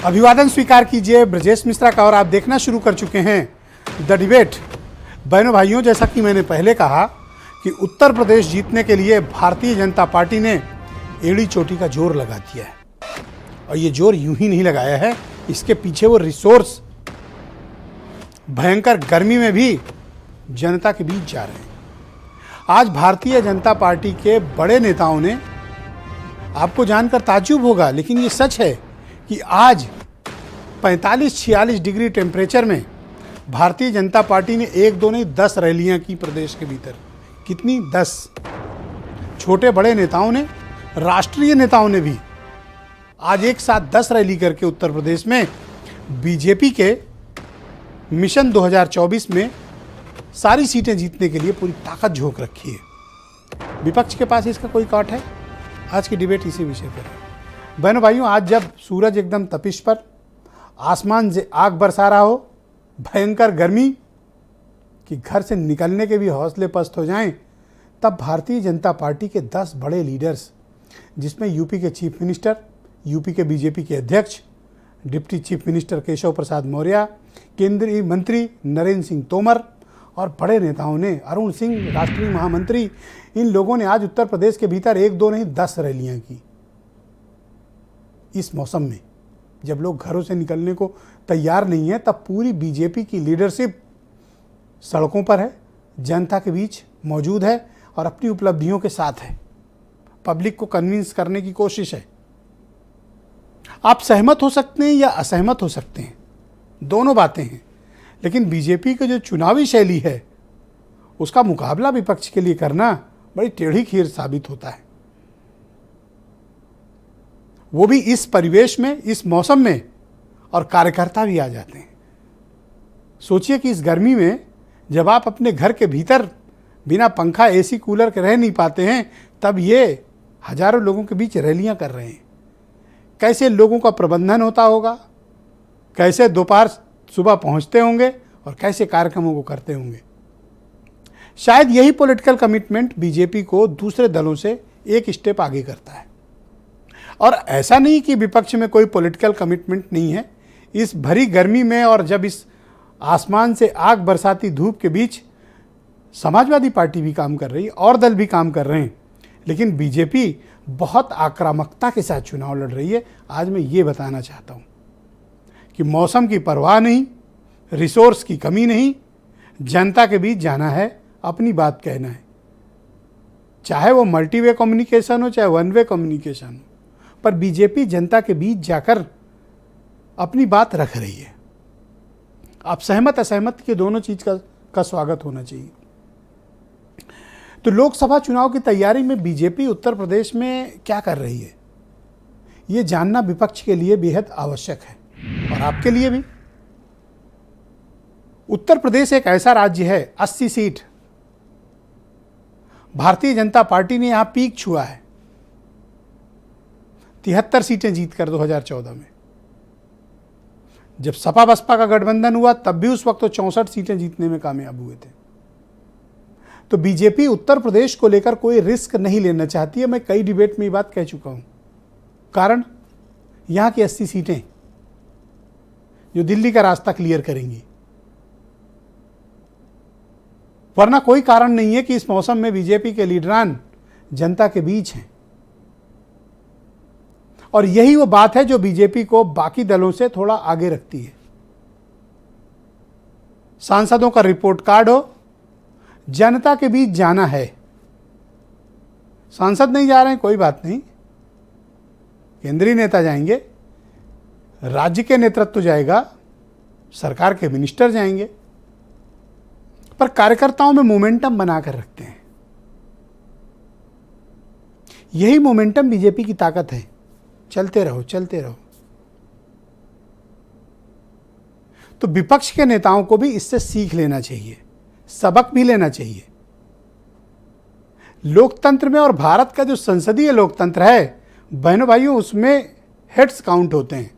अभिवादन स्वीकार कीजिए ब्रजेश मिश्रा का और आप देखना शुरू कर चुके हैं द डिबेट। बहनों भाइयों, जैसा कि मैंने पहले कहा कि उत्तर प्रदेश जीतने के लिए भारतीय जनता पार्टी ने एड़ी चोटी का जोर लगा दिया है और ये जोर यूं ही नहीं लगाया है, इसके पीछे वो रिसोर्स भयंकर गर्मी में भी जनता के बीच जा रहे हैं। आज भारतीय जनता पार्टी के बड़े नेताओं ने, आपको जानकर ताज्जुब होगा लेकिन ये सच है कि आज 45-46 डिग्री टेम्परेचर में भारतीय जनता पार्टी ने 1-2 नहीं 10 रैलियां की प्रदेश के भीतर। कितनी? 10। छोटे बड़े नेताओं ने, राष्ट्रीय नेताओं ने भी आज एक साथ 10 रैली करके उत्तर प्रदेश में बीजेपी के मिशन 2024 में सारी सीटें जीतने के लिए पूरी ताकत झोंक रखी है। विपक्ष के पास इसका कोई काट है? आज की डिबेट इसी विषय पर है। बहनों भाइयों, आज जब सूरज एकदम तपिश पर, आसमान से आग बरसा रहा हो, भयंकर गर्मी कि घर से निकलने के भी हौसले पस्त हो जाएं, तब भारतीय जनता पार्टी के 10 बड़े लीडर्स, जिसमें यूपी के चीफ मिनिस्टर, यूपी के बीजेपी के अध्यक्ष, deputy chief minister Keshav Prasad Maurya, केंद्रीय मंत्री नरेंद्र सिंह तोमर और बड़े नेताओं ने, अरुण सिंह राष्ट्रीय महामंत्री, इन लोगों ने आज उत्तर प्रदेश के भीतर 1-2 नहीं 10 रैलियां की। इस मौसम में जब लोग घरों से निकलने को तैयार नहीं है, तब पूरी बीजेपी की लीडरशिप सड़कों पर है, जनता के बीच मौजूद है और अपनी उपलब्धियों के साथ है। पब्लिक को कन्विंस करने की कोशिश है। आप सहमत हो सकते हैं या असहमत हो सकते हैं, दोनों बातें हैं, लेकिन बीजेपी की जो चुनावी शैली है उसका मुकाबला विपक्ष के लिए करना बड़ी टेढ़ी खीर साबित होता है, वो भी इस परिवेश में, इस मौसम में, और कार्यकर्ता भी आ जाते हैं। सोचिए कि इस गर्मी में जब आप अपने घर के भीतर बिना पंखा, एसी, कूलर के रह नहीं पाते हैं, तब ये हजारों लोगों के बीच रैलियां कर रहे हैं। कैसे लोगों का प्रबंधन होता होगा, कैसे दोपहर सुबह पहुंचते होंगे और कैसे कार्यक्रमों को करते होंगे। शायद यही पॉलिटिकल कमिटमेंट बीजेपी को दूसरे दलों से एक स्टेप आगे करता है। और ऐसा नहीं कि विपक्ष में कोई पॉलिटिकल कमिटमेंट नहीं है। इस भरी गर्मी में और जब इस आसमान से आग बरसाती धूप के बीच समाजवादी पार्टी भी काम कर रही है और दल भी काम कर रहे हैं, लेकिन बीजेपी बहुत आक्रामकता के साथ चुनाव लड़ रही है। आज मैं ये बताना चाहता हूँ कि मौसम की परवाह नहीं, रिसोर्स की कमी नहीं, जनता के बीच जाना है, अपनी बात कहना है, चाहे वो मल्टी वे कम्युनिकेशन हो, चाहे वन वे कम्युनिकेशन हो, पर बीजेपी जनता के बीच जाकर अपनी बात रख रही है। आप सहमत असहमत के दोनों चीज का स्वागत होना चाहिए। तो लोकसभा चुनाव की तैयारी में बीजेपी उत्तर प्रदेश में क्या कर रही है, ये जानना विपक्ष के लिए बेहद आवश्यक है और आपके लिए भी। उत्तर प्रदेश एक ऐसा राज्य है, 80 सीट भारतीय जनता पार्टी ने यहां पीक छुआ है। 73 सीटें जीतकर 2014 में, जब सपा बसपा का गठबंधन हुआ तब भी उस वक्त तो 64 सीटें जीतने में कामयाब हुए थे। तो बीजेपी उत्तर प्रदेश को लेकर कोई रिस्क नहीं लेना चाहती है। मैं कई डिबेट में ये बात कह चुका हूं। कारण, यहां की 80 सीटें जो दिल्ली का रास्ता क्लियर करेंगी, वरना कोई कारण नहीं है कि इस मौसम में बीजेपी के लीडरान जनता के बीच हैं। और यही वो बात है जो बीजेपी को बाकी दलों से थोड़ा आगे रखती है। सांसदों का रिपोर्ट कार्ड हो, जनता के बीच जाना है। सांसद नहीं जा रहे हैं, कोई बात नहीं, केंद्रीय नेता जाएंगे, राज्य के नेतृत्व जाएगा, सरकार के मिनिस्टर जाएंगे, पर कार्यकर्ताओं में मोमेंटम बनाकर रखते हैं। यही मोमेंटम बीजेपी की ताकत है। चलते रहो, चलते रहो। तो विपक्ष के नेताओं को भी इससे सीख लेना चाहिए, सबक भी लेना चाहिए। लोकतंत्र में और भारत का जो संसदीय लोकतंत्र है, बहनों भाइयों, उसमें हेड्स काउंट होते हैं।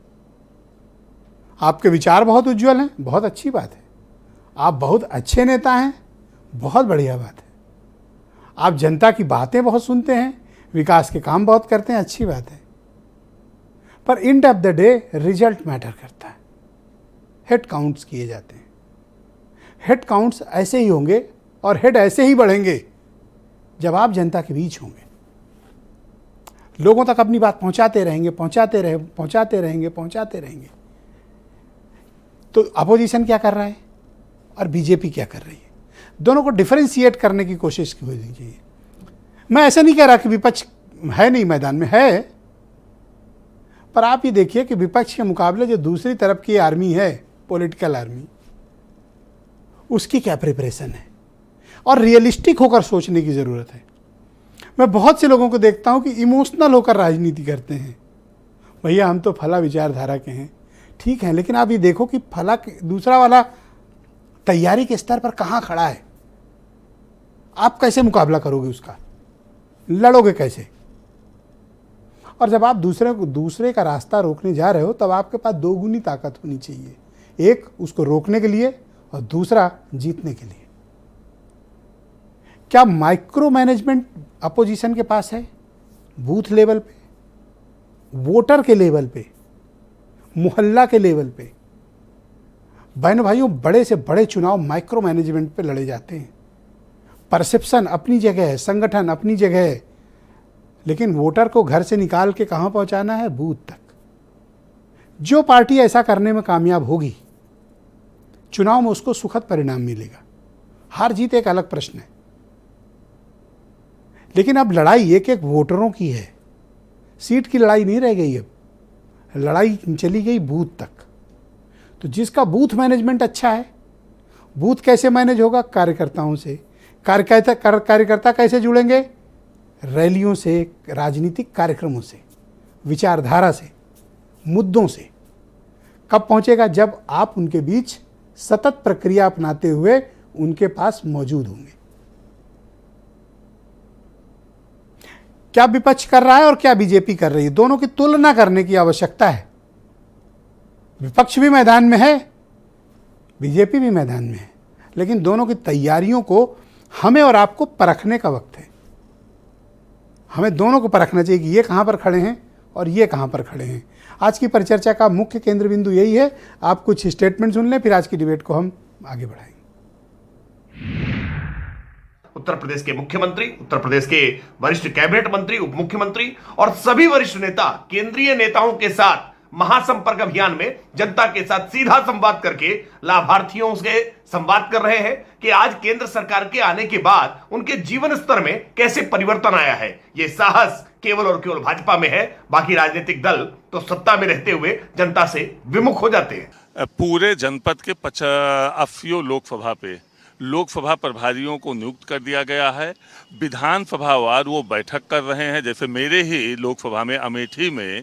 आपके विचार बहुत उज्जवल हैं, बहुत अच्छी बात है। आप बहुत अच्छे नेता हैं, बहुत बढ़िया बात है। आप जनता की बातें बहुत सुनते हैं, विकास के काम बहुत करते हैं, अच्छी बात है। पर end of the day result matter करता है। हेड काउंट्स किए जाते हैं। हेड काउंट्स ऐसे ही होंगे और हेड ऐसे ही बढ़ेंगे जब आप जनता के बीच होंगे, लोगों तक अपनी बात पहुंचाते रहेंगे। तो अपोजिशन क्या कर रहा है और बीजेपी क्या कर रही है, दोनों को डिफरेंशिएट करने की कोशिश की होनी चाहिए। मैं ऐसा नहीं कह रहा कि विपक्ष है नहीं, मैदान में है, पर आप ये देखिए कि विपक्ष के मुकाबले जो दूसरी तरफ की आर्मी है, पॉलिटिकल आर्मी, उसकी क्या प्रिपरेशन है और रियलिस्टिक होकर सोचने की ज़रूरत है। मैं बहुत से लोगों को देखता हूं कि इमोशनल होकर राजनीति करते हैं। भैया हम तो फला विचारधारा के हैं, ठीक है, लेकिन आप ये देखो कि फला दूसरा वाला तैयारी के स्तर पर कहाँ खड़ा है, आप कैसे मुकाबला करोगे उसका, लड़ोगे कैसे? और जब आप दूसरे का रास्ता रोकने जा रहे हो तब आपके पास दोगुनी ताकत होनी चाहिए, एक उसको रोकने के लिए और दूसरा जीतने के लिए। क्या माइक्रो मैनेजमेंट अपोजिशन के पास है? बूथ लेवल पे, वोटर के लेवल पे, मोहल्ला के लेवल पे। बहनों भाइयों, बड़े से बड़े चुनाव माइक्रो मैनेजमेंट पे लड़े जाते हैं। परसेप्शन अपनी जगह है, संगठन अपनी जगह है, लेकिन वोटर को घर से निकाल के कहाँ पहुँचाना है? बूथ तक। जो पार्टी ऐसा करने में कामयाब होगी, चुनाव में उसको सुखद परिणाम मिलेगा। हार जीत एक अलग प्रश्न है, लेकिन अब लड़ाई एक एक वोटरों की है। सीट की लड़ाई नहीं रह गई, अब लड़ाई चली गई बूथ तक। तो जिसका बूथ मैनेजमेंट अच्छा है, बूथ कैसे मैनेज होगा? कार्यकर्ताओं से। कार्यकर्ता कैसे जुड़ेंगे? रैलियों से, राजनीतिक कार्यक्रमों से, विचारधारा से, मुद्दों से। कब पहुंचेगा? जब आप उनके बीच सतत प्रक्रिया अपनाते हुए उनके पास मौजूद होंगे। क्या विपक्ष कर रहा है और क्या बीजेपी कर रही है, दोनों की तुलना करने की आवश्यकता है। विपक्ष भी मैदान में है, बीजेपी भी मैदान में है, लेकिन दोनों की तैयारियों को हमें और आपको परखने का वक्त है। हमें दोनों को परखना चाहिए कि ये कहाँ पर खड़े हैं और ये कहाँ पर खड़े हैं। आज की परिचर्चा का मुख्य केंद्र बिंदु यही है। आप कुछ स्टेटमेंट सुन लें, फिर आज की डिबेट को हम आगे बढ़ाएंगे। उत्तर प्रदेश के मुख्यमंत्री, उत्तर प्रदेश के वरिष्ठ कैबिनेट मंत्री, उप मुख्यमंत्री और सभी वरिष्ठ नेता केंद्रीय नेताओं के साथ महासंपर्क अभियान में जनता के साथ सीधा संवाद करके लाभार्थियों से संवाद कर रहे हैं कि आज केंद्र सरकार के आने के बाद उनके जीवन स्तर में कैसे परिवर्तन आया है। ये साहस केवल और केवल भाजपा में है, बाकी राजनीतिक दल तो सत्ता में रहते हुए जनता से विमुख हो जाते हैं। पूरे जनपद के 80 लोकसभा पे लोकसभा प्रभारियों को नियुक्त कर दिया गया है। विधानसभावार वो बैठक कर रहे हैं। जैसे मेरे ही लोकसभा में अमेठी में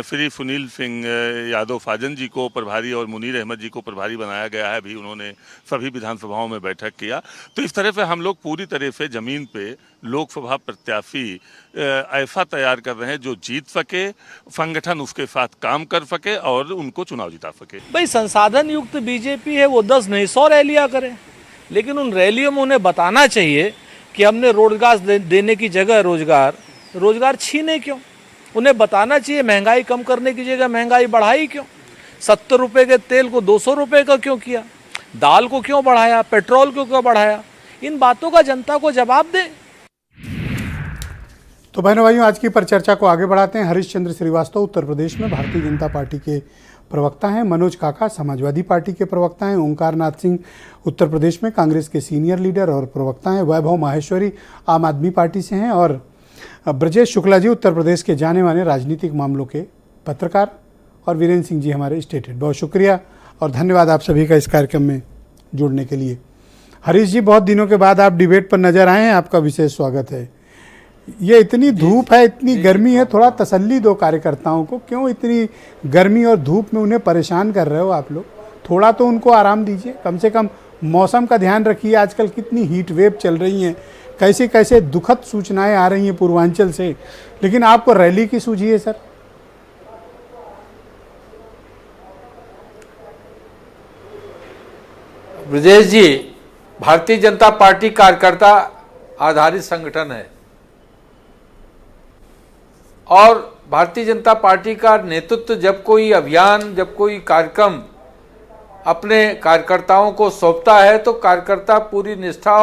श्री सुनील सिंह यादव फाजन जी को प्रभारी और मुनीर अहमद जी को प्रभारी बनाया गया है। अभी उन्होंने सभी विधानसभाओं में बैठक किया। तो इस तरह से हम लोग पूरी तरह से ज़मीन पे लोकसभा प्रत्याशी ऐसा तैयार कर रहे हैं जो जीत सके, संगठन उसके साथ काम कर सके और उनको चुनाव जिता सके। भाई संसाधन युक्त बीजेपी है, वो 10 नहीं 100 रैलियाँ करें, लेकिन उन रैलियों में उन्हें बताना चाहिए कि हमने रोजगार देने की जगह रोजगार छीने क्यों। उन्हें बताना चाहिए महंगाई कम करने की जगह महंगाई बढ़ाई क्यों। 70 रुपये के तेल को 200 रुपये का क्यों किया, दाल को क्यों बढ़ाया, पेट्रोल को क्यों बढ़ाया। इन बातों का जनता को जवाब दें। तो बहनों भाइयों, आज की परिचर्चा को आगे बढ़ाते हैं। हरीश चंद्र श्रीवास्तव उत्तर प्रदेश में भारतीय जनता पार्टी के प्रवक्ता हैं। मनोज काका समाजवादी पार्टी के प्रवक्ता हैं। ओंकार नाथ सिंह उत्तर प्रदेश में कांग्रेस के सीनियर लीडर और प्रवक्ता हैं। वैभव माहेश्वरी आम आदमी पार्टी से हैं और ब्रजेश शुक्ला जी उत्तर प्रदेश के जाने माने राजनीतिक मामलों के पत्रकार और वीरेंद्र सिंह जी हमारे स्टेट हेड। बहुत शुक्रिया और धन्यवाद आप सभी का इस कार्यक्रम में जुड़ने के लिए। हरीश जी, बहुत दिनों के बाद आप डिबेट पर नजर आए हैं, आपका विशेष स्वागत है। ये इतनी धूप है, इतनी गर्मी है, थोड़ा तसल्ली दो कार्यकर्ताओं को। क्यों इतनी गर्मी और धूप में उन्हें परेशान कर रहे हो आप लोग? थोड़ा तो उनको आराम दीजिए, कम से कम मौसम का ध्यान रखिए। आजकल कितनी हीट वेव चल रही हैं, कैसे कैसे दुखद सूचनाएं आ रही हैं पूर्वांचल से, लेकिन आपको रैली की सूझी है सर। ब्रजेश जी, भारतीय जनता पार्टी कार्यकर्ता आधारित संगठन है। और भारतीय जनता पार्टी का नेतृत्व जब कोई अभियान, जब कोई कार्यक्रम अपने कार्यकर्ताओं को सौंपता है तो कार्यकर्ता पूरी निष्ठा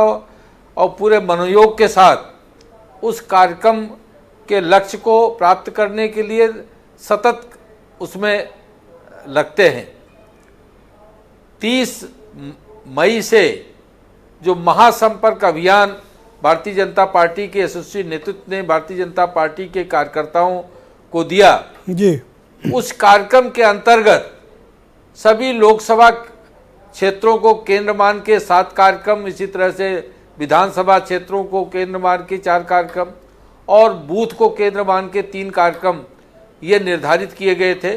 और पूरे मनोयोग के साथ उस कार्यक्रम के लक्ष्य को प्राप्त करने के लिए सतत उसमें लगते हैं। 30 मई से जो महासंपर्क अभियान भारतीय जनता पार्टी के यशस्वी नेतृत्व ने भारतीय जनता पार्टी के कार्यकर्ताओं को दिया जी, उस कार्यक्रम के अंतर्गत सभी लोकसभा क्षेत्रों को केंद्र मान के 7 कार्यक्रम, इसी तरह से विधानसभा क्षेत्रों को केंद्र मान के 4 कार्यक्रम और बूथ को केंद्र मान के 3 कार्यक्रम ये निर्धारित किए गए थे।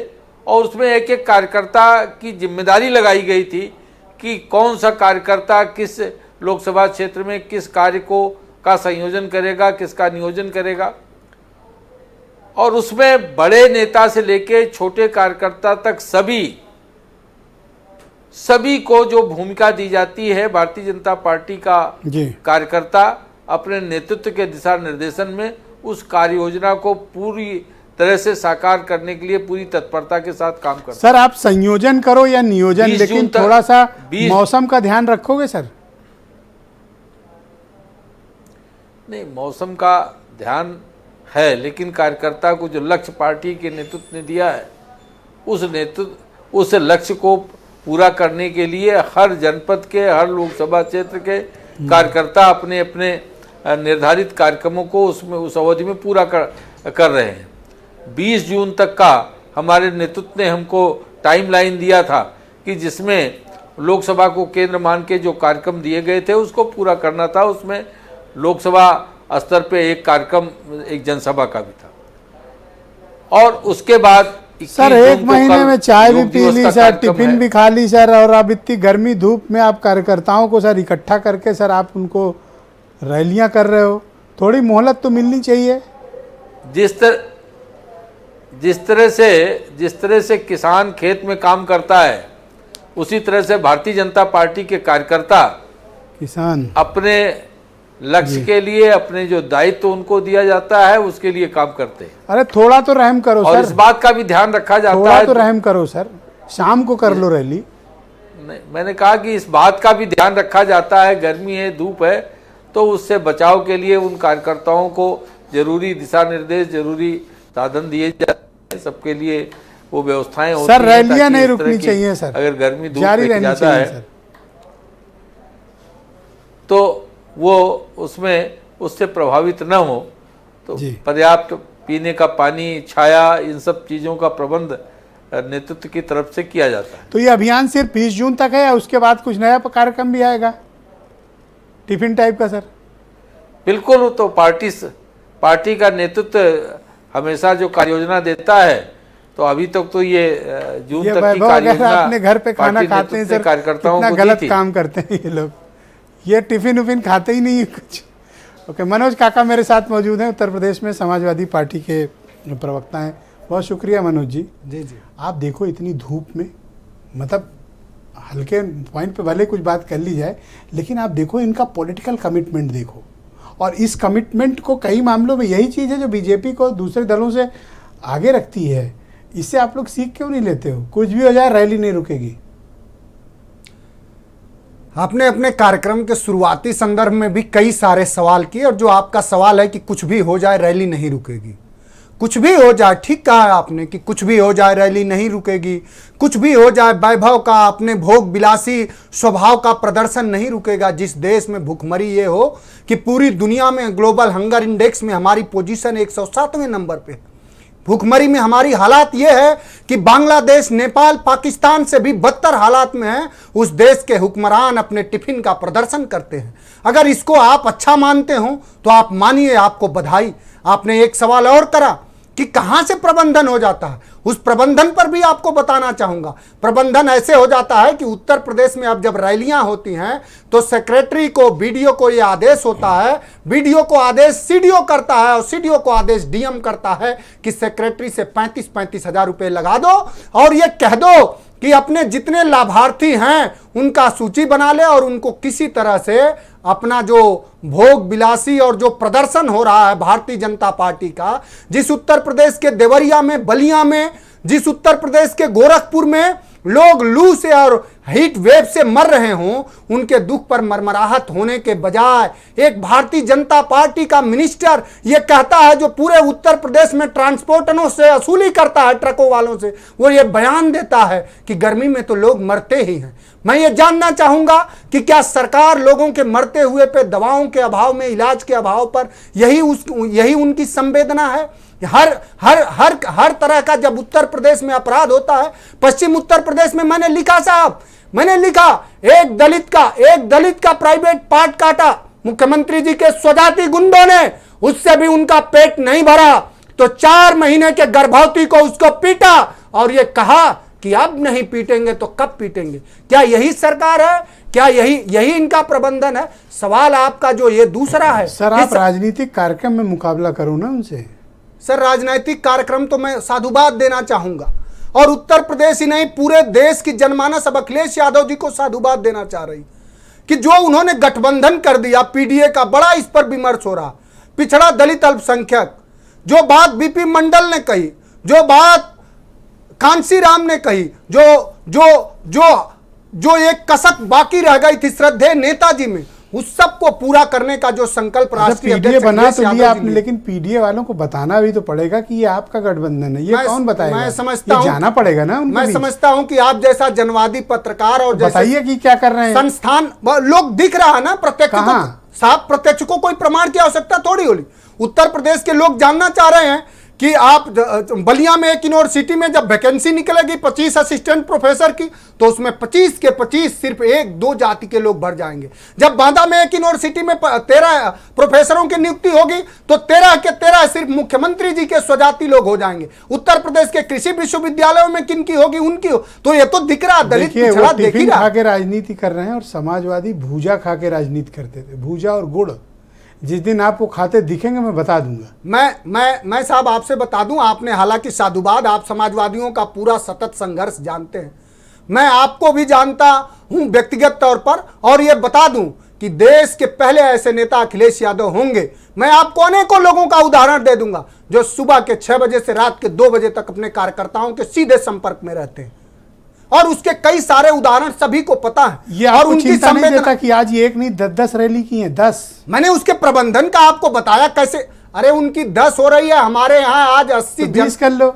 और उसमें एक एक कार्यकर्ता की जिम्मेदारी लगाई गई थी कि कौन सा कार्यकर्ता किस लोकसभा क्षेत्र में किस कार्य को का संयोजन करेगा, किसका नियोजन करेगा। और उसमें बड़े नेता से लेके छोटे कार्यकर्ता तक सभी को जो भूमिका दी जाती है, भारतीय जनता पार्टी का कार्यकर्ता अपने नेतृत्व के दिशा निर्देशन में उस कार्य योजना को पूरी तरह से साकार करने के लिए पूरी तत्परता के साथ काम करते हैं। सर आप संयोजन करो या नियोजन, लेकिन थोड़ा सा मौसम का ध्यान रखोगे सर? नहीं, मौसम का ध्यान है, लेकिन कार्यकर्ता को जो लक्ष्य पार्टी के नेतृत्व ने दिया है उस लक्ष्य को पूरा करने के लिए हर जनपद के, हर लोकसभा क्षेत्र के कार्यकर्ता अपने अपने निर्धारित कार्यक्रमों को उसमें उस अवधि में पूरा कर रहे हैं। 20 जून तक का हमारे नेतृत्व ने हमको टाइमलाइन दिया था कि जिसमें लोकसभा को केंद्र मान के जो कार्यक्रम दिए गए थे उसको पूरा करना था। उसमें लोकसभा स्तर पे एक कार्यक्रम, एक जनसभा का भी था। और उसके बाद सर 1 महीने में चाय भी पी ली सर, टिफिन भी खा ली सर, और अब इतनी गर्मी धूप में आप कार्यकर्ताओं को सर इकट्ठा करके सर आप उनको रैलियां कर रहे हो, थोड़ी मोहलत तो मिलनी चाहिए। जिस तरह से किसान खेत में काम करता है उसी तरह से भारतीय जनता पार्टी के कार्यकर्ता किसान अपने लक्ष्य के लिए, अपने जो दायित्व उनको दिया जाता है उसके लिए काम करते हैं। अरे थोड़ा तो रहम करो और सर, इस बात का भी ध्यान रखा जाता थोड़ा है। तो रहम करो सर, शाम को कर लो रैली। नहीं, मैंने कहा कि इस बात का भी ध्यान रखा जाता है, गर्मी है, धूप है, तो उससे बचाव के लिए उन कार्यकर्ताओं को जरूरी दिशा निर्देश, जरूरी साधन दिए जाते हैं। सबके लिए वो व्यवस्थाएं होती हैं। सर रैलियां नहीं रुकनी चाहिए सर, अगर गर्मी धूप जारी में रहनी ज्यादा चाहिए है सर। तो वो उसमें उससे प्रभावित न हो तो पर्याप्त पीने का पानी, छाया, इन सब चीज़ों का प्रबंध नेतृत्व की तरफ से किया जाता है। तो ये अभियान सिर्फ 20 जून तक है या उसके बाद कुछ नया कार्यक्रम भी आएगा टिफिन टाइप का सर? बिल्कुल, तो पार्टी का नेतृत्व हमेशा जो कार्य योजना देता है, तो अभी तक तो ये जून तक की कार्य योजना अपने घर पे खाना खाते हैं सर, कार्यकर्ताओं को गलत काम करते हैं ये लोग, ये टिफिन उफिन खाते ही नहीं है कुछ। ओके, मनोज काका मेरे साथ मौजूद हैं, उत्तर प्रदेश में समाजवादी पार्टी के प्रवक्ता हैं। बहुत शुक्रिया मनोज जी। जी। आप देखो इतनी धूप में, मतलब हल्के पॉइंट पे भले कुछ बात कर ली जाए, लेकिन आप देखो इनका पॉलिटिकल कमिटमेंट देखो, और इस कमिटमेंट को कई मामलों में यही चीज़ है जो बीजेपी को दूसरे दलों से आगे रखती है। इससे आप लोग सीख क्यों नहीं लेते हो? कुछ भी हो जाए रैली नहीं रुकेगी। आपने अपने कार्यक्रम के शुरुआती संदर्भ में भी कई सारे सवाल किए, और जो आपका सवाल है कि कुछ भी हो जाए रैली नहीं रुकेगी, कुछ भी हो जाए, ठीक कहा है आपने कि कुछ भी हो जाए रैली नहीं रुकेगी, कुछ भी हो जाए वैभव का, अपने भोग विलासी स्वभाव का प्रदर्शन नहीं रुकेगा। जिस देश में भुखमरी ये हो कि पूरी दुनिया में ग्लोबल हंगर इंडेक्स में हमारी पोजीशन 107वें नंबर पे, भूखमरी में हमारी हालात ये है कि बांग्लादेश, नेपाल, पाकिस्तान से भी बदतर हालात में है, उस देश के हुक्मरान अपने टिफिन का प्रदर्शन करते हैं। अगर इसको आप अच्छा मानते हो तो आप मानिए, आपको बधाई। आपने एक सवाल और करा कि कहां से प्रबंधन हो जाता है, उस प्रबंधन पर भी आपको बताना चाहूंगा। प्रबंधन ऐसे हो जाता है कि उत्तर प्रदेश में अब जब रैलियां होती हैं तो सेक्रेटरी को, बीडीओ को यह आदेश होता है, बीडीओ को आदेश सीडीओ करता है और सीडीओ को आदेश डीएम करता है कि सेक्रेटरी से 35-35 हजार रुपए लगा दो और ये कह दो कि अपने जितने लाभार्थी हैं उनका सूची बना ले और उनको किसी तरह से अपना जो भोग विलासी और जो प्रदर्शन हो रहा है भारतीय जनता पार्टी का, जिस उत्तर प्रदेश के देवरिया में, बलिया में, जिस उत्तर प्रदेश के गोरखपुर में लोग लू से और हीट वेव से मर रहे हों, उनके दुख पर मरमराहट होने के बजाय एक भारतीय जनता पार्टी का मिनिस्टर ये कहता है, जो पूरे उत्तर प्रदेश में ट्रांसपोर्टरों से वसूली करता है, ट्रकों वालों से, वो ये बयान देता है कि गर्मी में तो लोग मरते ही हैं। मैं ये जानना चाहूंगा कि क्या सरकार लोगों के मरते हुए पे दवाओं के अभाव में, इलाज के अभाव पर यही उनकी संवेदना है? हर हर हर हर तरह का जब उत्तर प्रदेश में अपराध होता है, पश्चिम उत्तर प्रदेश में मैंने लिखा साहब, मैंने लिखा एक दलित का प्राइवेट पार्ट काटा मुख्यमंत्री जी के स्वजाति गुंडों ने, उससे भी उनका पेट नहीं भरा तो 4 महीने के गर्भवती को उसको पीटा और ये कहा कि अब नहीं पीटेंगे तो कब पीटेंगे। क्या यही सरकार है? क्या यही इनका प्रबंधन है? सवाल आपका जो ये दूसरा है। सर, आप राजनीतिक कार्यक्रम में मुकाबला करो ना उनसे। सर, राजनीतिक कार्यक्रम तो मैं साधुवाद देना चाहूंगा, और उत्तर प्रदेश ही नहीं पूरे देश की जनमानस अब अखिलेश यादव जी को साधुवाद देना चाह रही कि जो उन्होंने गठबंधन कर दिया पीडीए का, बड़ा इस पर विमर्श हो रहा। पिछड़ा दलित अल्पसंख्यक, जो बात बीपी मंडल ने कही, जो बात कांसी राम ने कही, जो एक कसक बाकी रह गई थी श्रद्धेय नेताजी में, उस सब को पूरा करने का जो संकल्प राष्ट्रीय पीडीए बना तो लिया आपने, लेकिन पीडीए वालों को बताना भी तो पड़ेगा कि ये आपका गठबंधन है। ये कौन बताएगा? मैं समझता हूं, जाना पड़ेगा ना उनको। मैं समझता हूं कि आप जैसा जनवादी पत्रकार और बताइए कि क्या कर रहे हैं संस्थान, लोग दिख रहा है ना प्रत्यक्ष को, साफ प्रत्यक्ष को कोई प्रमाण की आवश्यकता थोड़ी होगी। उत्तर प्रदेश के लोग जानना चाह रहे हैं कि आप बलिया में एक यूनिवर्सिटी में जब वैकेंसी निकलेगी 25 असिस्टेंट प्रोफेसर की, तो उसमें 25 के 25 सिर्फ 1-2 जाति के लोग भर जाएंगे। जब बांदा में एक यूनिवर्सिटी में 13 प्रोफेसरों की नियुक्ति होगी तो 13 के 13 सिर्फ मुख्यमंत्री जी के स्वजाति लोग हो जाएंगे। उत्तर प्रदेश के कृषि विश्वविद्यालयों में किनकी होगी? उनकी हो। तो ये तो दिख रहा, दलित पिछड़ा दिख रहा। खा के राजनीति कर रहे हैं, और समाजवादी भूजा खा के राजनीति करते थे, भूजा और गुड़। जिस दिन आप वो खाते दिखेंगे मैं बता दूंगा। मैं साहब आपसे बता दूं, आपने हालांकि साधुवाद, आप समाजवादियों का पूरा सतत संघर्ष जानते हैं, मैं आपको भी जानता हूं व्यक्तिगत तौर पर, और ये बता दूं कि देश के पहले ऐसे नेता अखिलेश यादव होंगे। मैं आपको अनेकों लोगों का उदाहरण दे दूंगा जो सुबह के 6 बजे से रात के 2 बजे तक अपने कार्यकर्ताओं के सीधे संपर्क में रहते हैं, और उसके कई सारे उदाहरण सभी को पता है। ये और उनकी चिंता नहीं देता कि आज ये एक नहीं 10-10 रैली की हैं, 10। मैंने उसके प्रबंधन का आपको बताया कैसे। अरे उनकी 10 हो रही है, हमारे यहाँ आज 80 20 कर लो।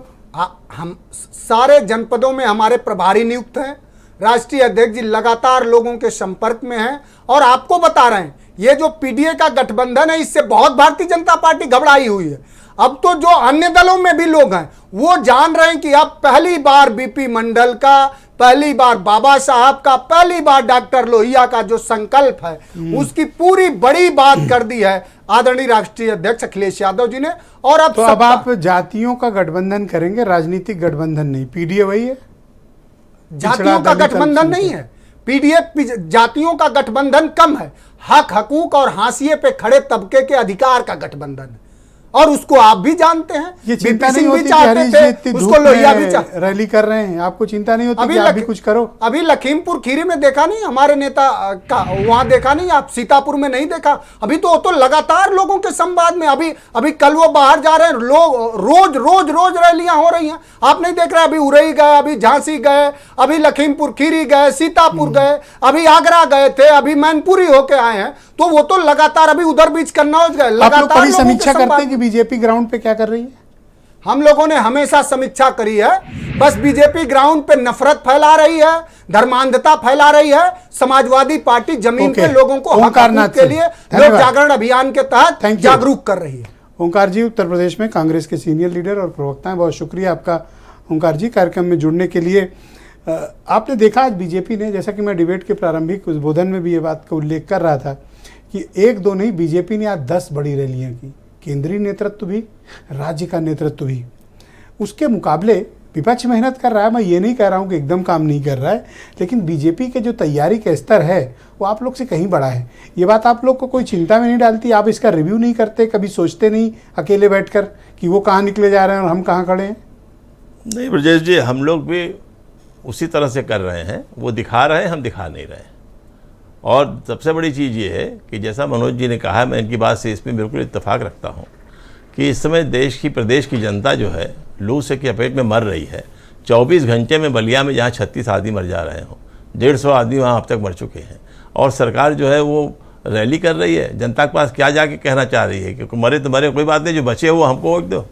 हम सारे जनपदों में हमारे प्रभारी नियुक्त हैं, राष्ट्रीय अध्यक्ष जी लगातार लोगों के संपर्क में हैं, और आपको बता रहे हैं ये जो पीडीए का गठबंधन है, इससे बहुत भारतीय जनता पार्टी घबराई हुई है। अब तो जो अन्य दलों में भी लोग हैं वो जान रहे हैं कि अब पहली बार बीपी मंडल का, पहली बार बाबा साहब का, पहली बार डॉक्टर लोहिया का जो संकल्प है उसकी पूरी बड़ी बात कर दी है आदरणीय राष्ट्रीय अध्यक्ष अखिलेश यादव जी ने। और अब तो अब आप जातियों का गठबंधन करेंगे, राजनीतिक गठबंधन नहीं। पीडीए वही है, जातियों का गठबंधन नहीं है। पीडीए जातियों का गठबंधन कम है, हक हकूक और हाशिए पे खड़े तबके के अधिकार का गठबंधन है, और उसको आप भी जानते हैं। ये चिंता नहीं भी होती चाहते थे, उसको लोहिया भी रैली कर रहे हैं, आपको चिंता नहीं होती कि आप भी कुछ करो? अभी लखीमपुर खीरी में देखा नहीं हमारे नेता का, वहां देखा नहीं आप? सीतापुर में नहीं देखा? अभी तो लगातार लोगों के संवाद में, अभी कल वो बाहर जा रहे हैं, लोग रोज रैलियां हो रही हैं। आप नहीं देख रहे? अभी उरई गए, अभी झांसी गए, अभी लखीमपुर खीरी गए, सीतापुर गए, अभी आगरा गए थे, अभी मैनपुरी होके आए हैं। तो वो तो लगातार, अभी उधर बीच कन्नौज गए, लगातार समीक्षा करते हैं कि बीजेपी ग्राउंड पे क्या कर रही है। हम लोगों ने हमेशा समीक्षा करी है, बस बीजेपी ग्राउंड पे नफरत फैला रही है, धर्मांधता फैला रही है। समाजवादी पार्टी जमीन पे लोगों को हक हकूक के लिए लोक जागरण अभियान के तहत जागरूक कर रही है। ओंकार जी, उत्तर प्रदेश में कांग्रेस के सीनियर लीडर और प्रवक्ता हैं, बहुत शुक्रिया आपका ओंकार जी कार्यक्रम में जुड़ने के लिए। आपने देखा आज बीजेपी ने, जैसा कि मैं डिबेट के प्रारंभिक उद्बोधन में भी ये बात का उल्लेख कर रहा था कि 1-2 नहीं, बीजेपी ने आज 10 बड़ी रैलियां की। केंद्रीय नेतृत्व भी, राज्य का नेतृत्व भी। उसके मुकाबले विपक्ष मेहनत कर रहा है, मैं ये नहीं कह रहा हूँ कि एकदम काम नहीं कर रहा है, लेकिन बीजेपी के जो तैयारी का स्तर है वो आप लोग से कहीं बड़ा है। ये बात आप लोग को कोई चिंता में नहीं डालती? आप इसका रिव्यू नहीं करते? कभी सोचते नहीं अकेले बैठकर कि वो कहाँ निकले जा रहे हैं और हम कहाँ खड़े हैं? नहीं ब्रजेश जी, हम लोग भी उसी तरह से कर रहे हैं। वो दिखा रहे हैं, हम दिखा नहीं रहे हैं। और सबसे बड़ी चीज़ ये है कि जैसा मनोज जी ने कहा, मैं इनकी बात से इसमें बिल्कुल इत्तेफाक रखता हूँ कि इस समय प्रदेश की जनता जो है लू से की चपेट में मर रही है। 24 घंटे में बलिया में जहाँ 36 आदमी मर जा रहे हों, 150 आदमी वहाँ अब तक मर चुके हैं, और सरकार जो है वो रैली कर रही है। जनता के पास क्या जाके कहना चाह रही है? क्योंकि मरे तो मरे, कोई बात नहीं, जो बचे हो वो हमको वोट दो।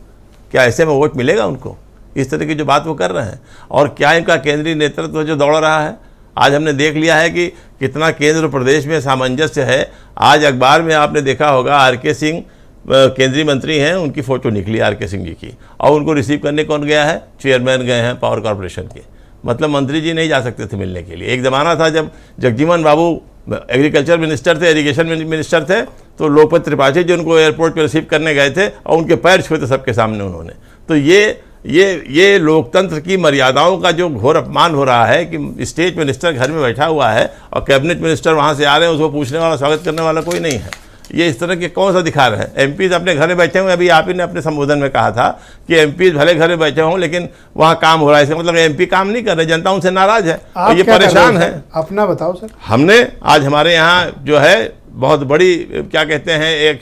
क्या ऐसे में वोट मिलेगा उनको? इस तरह की जो बात वो कर रहे हैं। और क्या इनका केंद्रीय नेतृत्व जो दौड़ रहा है, आज हमने देख लिया है कि कितना केंद्र और प्रदेश में सामंजस्य है। आज अखबार में आपने देखा होगा आर.के. सिंह केंद्रीय मंत्री हैं, उनकी फ़ोटो निकली आर.के. सिंह जी की, और उनको रिसीव करने कौन गया है? चेयरमैन गए हैं पावर कॉरपोरेशन के। मतलब मंत्री जी नहीं जा सकते थे मिलने के लिए। एक ज़माना था जब जगजीवन बाबू एग्रीकल्चर मिनिस्टर थे, इरिगेशन मिनिस्टर थे, तो लोकपत त्रिपाठी जी उनको एयरपोर्ट पर रिसीव करने गए थे और उनके पैर छुए थे सबके सामने उन्होंने। तो ये लोकतंत्र की मर्यादाओं का जो घोर अपमान हो रहा है कि स्टेट मिनिस्टर घर में बैठा हुआ है और कैबिनेट मिनिस्टर वहाँ से आ रहे हैं, उसको पूछने वाला, स्वागत करने वाला कोई नहीं है। ये इस तरह के कौन सा दिखा रहे हैं? एमपीज अपने घर में बैठे हुए। अभी आप ही ने अपने संबोधन में कहा था कि एमपीज भले घर में बैठे हों लेकिन वहाँ काम हो रहा है, इसका मतलब एमपी काम नहीं कर रहे, जनता उनसे नाराज है और ये परेशान है। अपना बताओ सर। हमने आज हमारे यहाँ जो है बहुत बड़ी क्या कहते हैं एक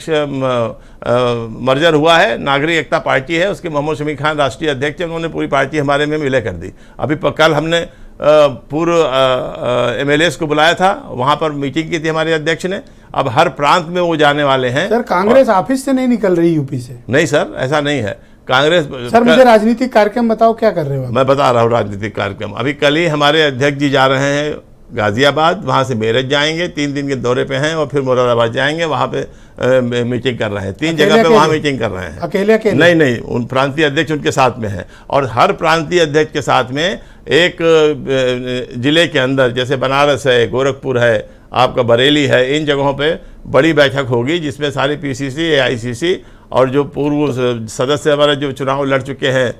मर्जर हुआ है, नागरिक एकता पार्टी है, उसके मोहम्मद शमी खान राष्ट्रीय अध्यक्ष हैं, उन्होंने पूरी पार्टी हमारे में विलय कर दी। अभी कल हमने पूर्व MLAs को बुलाया था, वहाँ पर मीटिंग की थी हमारे अध्यक्ष ने। अब हर प्रांत में वो जाने वाले हैं। सर कांग्रेस ऑफिस से नहीं निकल रही यूपी से? नहीं सर, ऐसा नहीं है। कांग्रेस सर मुझे राजनीतिक कार्यक्रम बताओ, क्या कर रहे हो? मैं बता रहा हूँ राजनीतिक कार्यक्रम। अभी कल ही हमारे अध्यक्ष जी जा रहे हैं गाजियाबाद, वहाँ से मेरठ जाएंगे, 3 दिन के दौरे पे हैं, और फिर मुरादाबाद जाएंगे, वहाँ पे मीटिंग कर रहे हैं। 3 जगह पे वहाँ मीटिंग कर रहे हैं। अकेले? नहीं, उन प्रांतीय अध्यक्ष उनके साथ में हैं, और हर प्रांतीय अध्यक्ष के साथ में एक जिले के अंदर, जैसे बनारस है, गोरखपुर है, आपका बरेली है, इन जगहों पे बड़ी बैठक होगी जिसमें सारे PCC, AICC और जो पूर्व सदस्य हमारे जो चुनाव लड़ चुके हैं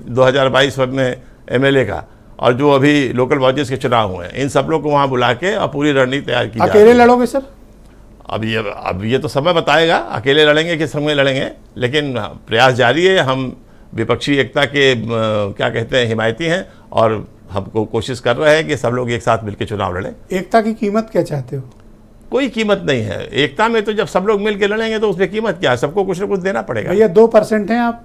2022 में MLA का, और जो अभी लोकल बॉडीज के चुनाव हुए हैं, इन सब लोग को वहाँ बुला के और पूरी रणनीति तैयार की। अकेले लड़ोगे सर? अब ये तो समय बताएगा, अकेले लड़ेंगे किस समय लड़ेंगे, लेकिन प्रयास जारी है। हम विपक्षी एकता के क्या कहते हैं हिमायती हैं, और हमको कोशिश कर रहे हैं कि सब लोग एक साथ मिलकर चुनाव लड़ें। एकता की कीमत क्या चाहते हो? कोई कीमत नहीं है एकता में, तो जब सब लोग मिलकर लड़ेंगे तो उसमें कीमत क्या है? सबको कुछ ना कुछ देना पड़ेगा। भैया 2% हैं आप,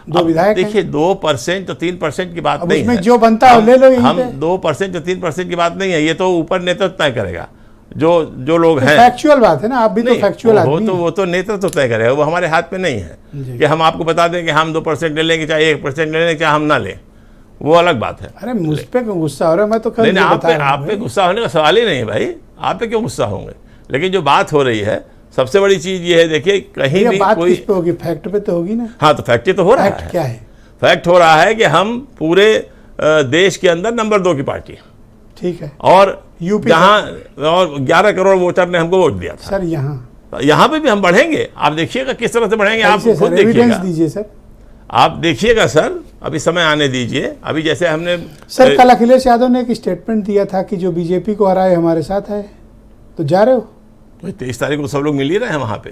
2 विधायक हैं। देखिए 2% तो 3% की बात नहीं है, जो बनता है ले लो। हम 2% तो 3% की बात नहीं है, ये तो ऊपर नेतृत्व तय करेगा। जो लोग हैं, फैक्चुअल बात है ना, आप भी तो फैक्चुअल आदमी हैं। वो तो नेतृत्व तय करेगा, वो हमारे हाथ में नहीं है कि हम आपको बता दें कि हम 2% ले लेंगे, चाहे 1% ले लेंगे, चाहे हम ना लें, वो अलग बात है। अरे मुझ पे गुस्सा हो रहा है? मैं तो नहीं, आप पे गुस्सा होने का सवाल ही नहीं है भाई, आप पे क्यों गुस्सा होंगे? लेकिन जो बात हो रही है, सबसे बड़ी चीज ये है, देखिए कहीं भी बात कोई किस पे होगी? फैक्ट पे तो होगी ना। हाँ, तो फैक्ट तो हो रहा है। क्या है फैक्ट? हो रहा है कि हम पूरे देश के अंदर नंबर 2 की पार्टी, ठीक है, और यूपी जहाँ और 11 करोड़ वोटर ने हमको वोट दिया था। सर यहाँ पे भी हम बढ़ेंगे, आप देखिएगा किस तरह से बढ़ेंगे, आप खुद देखिएगा। दीजिए सर, आप देखिएगा सर, अभी समय आने दीजिए। अभी जैसे हमने सर कल अखिलेश यादव ने एक स्टेटमेंट दिया था कि जो बीजेपी को हराए हमारे साथ है, तो जा रहे हो? 23 तारीख को सब लोग मिल ही रहे हैं वहाँ पे,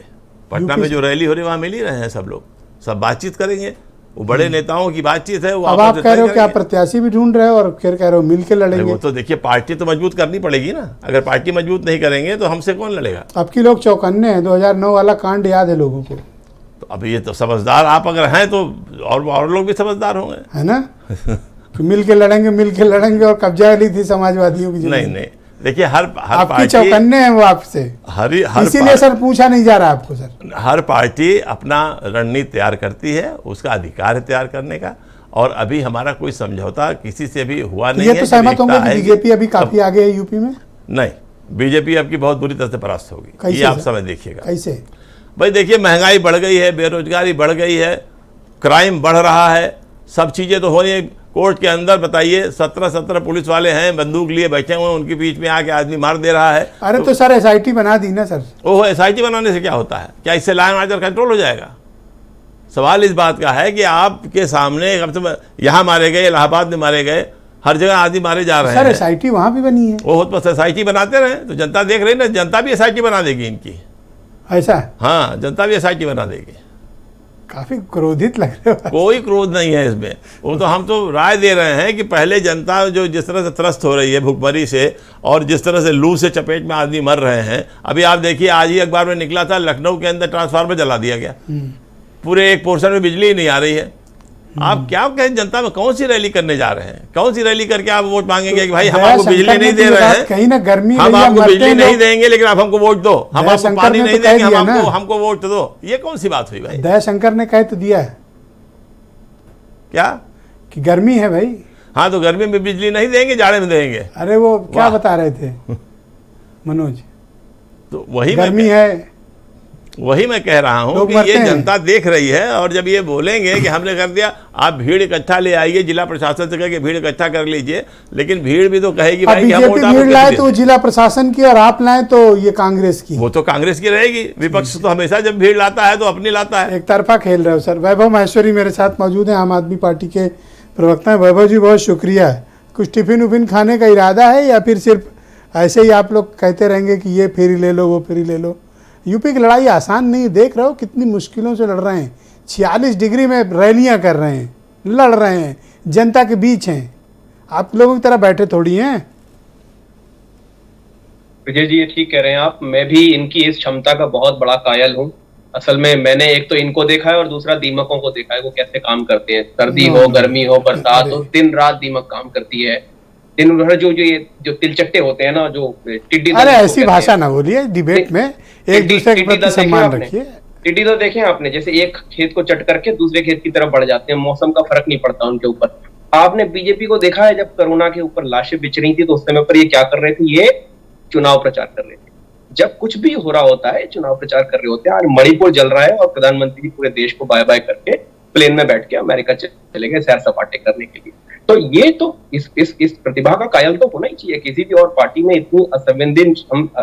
पटना में जो रैली हो रही है वहाँ मिल ही रहे हैं सब लोग, सब बातचीत करेंगे। वो बड़े नेताओं की बातचीत है। वो अब आप कह रहे हो कि आप प्रत्याशी भी ढूंढ रहे हो और फिर कह रहे हो मिल के लड़ेंगे। वो तो देखिए पार्टी तो मजबूत करनी पड़ेगी ना, अगर पार्टी मजबूत नहीं करेंगे तो हमसे कौन लड़ेगा? अब की लोग चौकन्ने हैं, 2009 वाला कांड याद है लोगों को। तो अब ये तो समझदार आप अगर हैं तो और लोग भी समझदार होंगे, है ना? मिल के लड़ेंगे और कब्जा ली थी समाजवादियों की। नहीं, देखिए हर पार्टी चौकन्ने हैं वो आपसे, इसीलिए सर पूछा नहीं जा रहा आपको। सर हर पार्टी अपना रणनीति तैयार करती है, उसका अधिकार है तैयार करने का, और अभी हमारा कोई समझौता किसी से भी हुआ नहीं है। ये तो सहमत होंगे कि बीजेपी अभी काफी आगे है यूपी में? नहीं, बीजेपी अब की बहुत बुरी तरह से परास्त होगी, ये आप समय देखिएगा। कैसे भाई? देखिए महंगाई बढ़ गई है, बेरोजगारी बढ़ गई है, क्राइम बढ़ रहा है, सब चीजें तो हो रही है। कोर्ट के अंदर बताइए 17 पुलिस वाले हैं, बंदूक लिए बैठे हुए हैं, उनके बीच में आके आदमी मार दे रहा है। अरे तो सर SIT बना दी ना सर। ओह, SIT बनाने से क्या होता है? क्या इससे लॉ एंड ऑर्डर कंट्रोल हो जाएगा? सवाल इस बात का है कि आपके सामने यहाँ मारे गए, इलाहाबाद में मारे गए, हर जगह आदमी मारे जा रहे हैं। सर SIT वहाँ भी बनी है। वो बस SIT बनाते रहे तो जनता देख रही ना, जनता भी SIT बना देगी इनकी। ऐसा? हाँ, जनता भी SIT बना देगी। काफी क्रोधित लग रहे हो। कोई क्रोध नहीं है इसमें। वो तो हम तो राय दे रहे हैं कि पहले जनता जो जिस तरह से त्रस्त हो रही है भुखमरी से और जिस तरह से लू से चपेट में आदमी मर रहे हैं, अभी आप देखिए आज ही अखबार में निकला था लखनऊ के अंदर ट्रांसफार्मर जला दिया गया, पूरे एक पोर्शन में बिजली ही नहीं आ रही है। आप क्या कहें, जनता में कौन सी रैली करने जा रहे हैं? कौन सी रैली करके आप वोट मांगेंगे कि भाई हम आपको बिजली नहीं दे रहे हैं, कहीं ना गर्मी हम आपको बिजली नहीं देंगे लेकिन आप हमको वोट दो, हम आपको पानी नहीं देंगे, हम हमको वोट दो। ये कौन सी बात हुई भाई? दयाशंकर ने कह तो दिया है क्या कि गर्मी है भाई। हाँ, तो गर्मी में बिजली नहीं देंगे, जाड़े में देंगे। अरे वो क्या बता रहे थे मनोज, तो वही गर्मी है, वही मैं कह रहा हूँ कि ये जनता देख रही है। और जब ये बोलेंगे कि हमने कर दिया, आप भीड़ इकट्ठा ले आइए, जिला प्रशासन से कह के भीड़ इकट्ठा कर लीजिए, लेकिन भीड़ भी तो कहेगी भाई कि हम वोट भीड़ लाए तो जिला प्रशासन की और आप लाए तो ये कांग्रेस की। वो तो कांग्रेस की रहेगी। विपक्ष तो हमेशा जब भीड़ लाता है तो अपनी लाता है। एक तरफा खेल रहे हो सर। वैभव माहेश्वरी मेरे साथ मौजूद हैं, आम आदमी पार्टी के प्रवक्ता हैं। वैभव जी बहुत शुक्रिया। कुछ टिफिन उफिन खाने का इरादा है या फिर सिर्फ ऐसे ही आप लोग कहते रहेंगे कि ये फेरी ले लो वो फेरी ले लो? यूपी की लड़ाई आसान नहीं, देख रहे हो कितनी मुश्किलों से लड़ रहे हैं। 46 डिग्री में रैलियां कर रहे हैं, लड़ रहे हैं, जनता के बीच हैं। आप लोगों की तरह बैठे थोड़ी हैं। विजय जी ये ठीक कह रहे हैं आप। मैं भी इनकी इस क्षमता का बहुत बड़ा कायल हूँ। असल में मैंने एक तो इनको देखा है और दूसरा दीमकों को देखा है, वो कैसे काम करते हैं। सर्दी हो, गर्मी हो, बरसात हो, दिन रात दीमक काम करती है। दिन भर जो तिलचट्टे होते हैं ना, जो टिड्डी। अरे ऐसी भाषा ना बोलिए, डिबेट में एक दूसरे के प्रति सम्मान रखिए। टिड्डी तो देखें आपने, जैसे एक खेत को चट करके दूसरे खेत की तरफ बढ़ जाते हैं, मौसम का फर्क नहीं पड़ता उनके ऊपर। आपने बीजेपी को देखा है, जब कोरोना के ऊपर लाशें बिछ रही थी तो उस समय पर ये क्या कर रहे थे? ये चुनाव प्रचार कर रहे थे। जब कुछ भी हो रहा होता है चुनाव प्रचार कर रहे होते हैं। आज मणिपुर जल रहा है और प्रधानमंत्री पूरे देश को बाय बाय करके प्लेन में बैठ के अमेरिका चले गए सैर सपाटे करने के लिए। तो ये तो इस प्रतिभा का कायल तो होना ही चाहिए। किसी भी और पार्टी में इतनी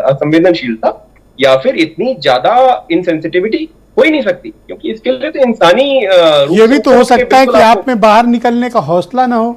असंवेदनशीलता या फिर इतनी ज्यादा इनसेंसिटिविटी हो ही नहीं सकती, क्योंकि इसके लिए तो इंसानी ये भी तो हो सकता है कि आप में बाहर निकलने का हौसला ना हो।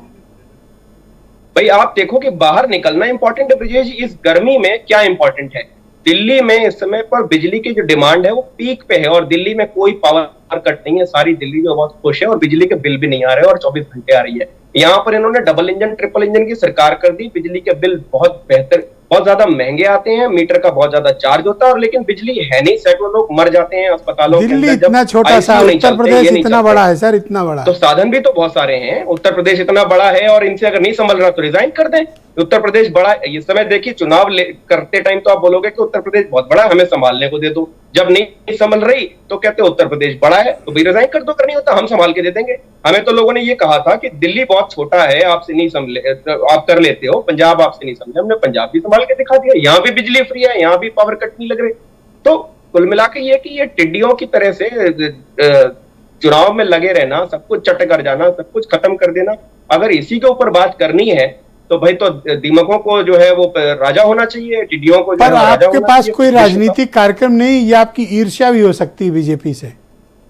भाई आप देखो कि बाहर निकलना इंपॉर्टेंट है ब्रजेश जी। इस गर्मी में क्या इंपॉर्टेंट है? दिल्ली में इस समय पर बिजली की जो डिमांड है वो पीक पे है और दिल्ली में कोई पावर कट नहीं है। सारी दिल्ली जो बहुत खुश है और बिजली के बिल भी नहीं आ रहे और 24 घंटे आ रही है। यहाँ पर इन्होंने डबल इंजन ट्रिपल इंजन की सरकार कर दी। बिजली के बिल बहुत बेहतर, बहुत ज्यादा महंगे आते हैं, मीटर का बहुत ज्यादा चार्ज होता है और लेकिन बिजली है नहीं। सैकड़ों लोग मर जाते हैं अस्पतालों के अंदर। दिल्ली इतना छोटा सा, उत्तर प्रदेश इतना बड़ा है सर, इतना बड़ा। तो साधन भी तो बहुत सारे हैं। उत्तर प्रदेश इतना बड़ा है और इनसे अगर नहीं संभल रहा तो रिजाइन कर दें। उत्तर प्रदेश बड़ा इस समय देखिए, चुनाव करते टाइम तो आप बोलोगे कि उत्तर प्रदेश बहुत बड़ा है, हमें संभालने को दे दो। जब नहीं संभल रही तो कहते उत्तर प्रदेश बड़ा है तो भी रिजाइन कर दो, करनी होता हम संभाल के दे देंगे। हमें तो लोगों ने ये कहा था कि दिल्ली बहुत छोटा है, आपसे नहीं संभले, आप कर लेते हो, पंजाब आपसे नहीं संभले। हमने पंजाब भी संभाल के दिखा दिया। यहाँ भी बिजली फ्री है, यहाँ भी पावर कट नहीं लग रहे। तो कुल मिला के ये कि ये टिड्डियों की तरह से चुनाव में लगे रहना, सब कुछ चट कर जाना, सब कुछ खत्म कर देना, अगर इसी के ऊपर बात करनी है तो भाई तो दीमकों को जो है वो राजा होना चाहिए, टिड्डियों को जो है राजा होना चाहिए। आपके पास कोई राजनीतिक कार्यक्रम नहीं, ये आपकी ईर्ष्या भी हो सकती है बीजेपी से?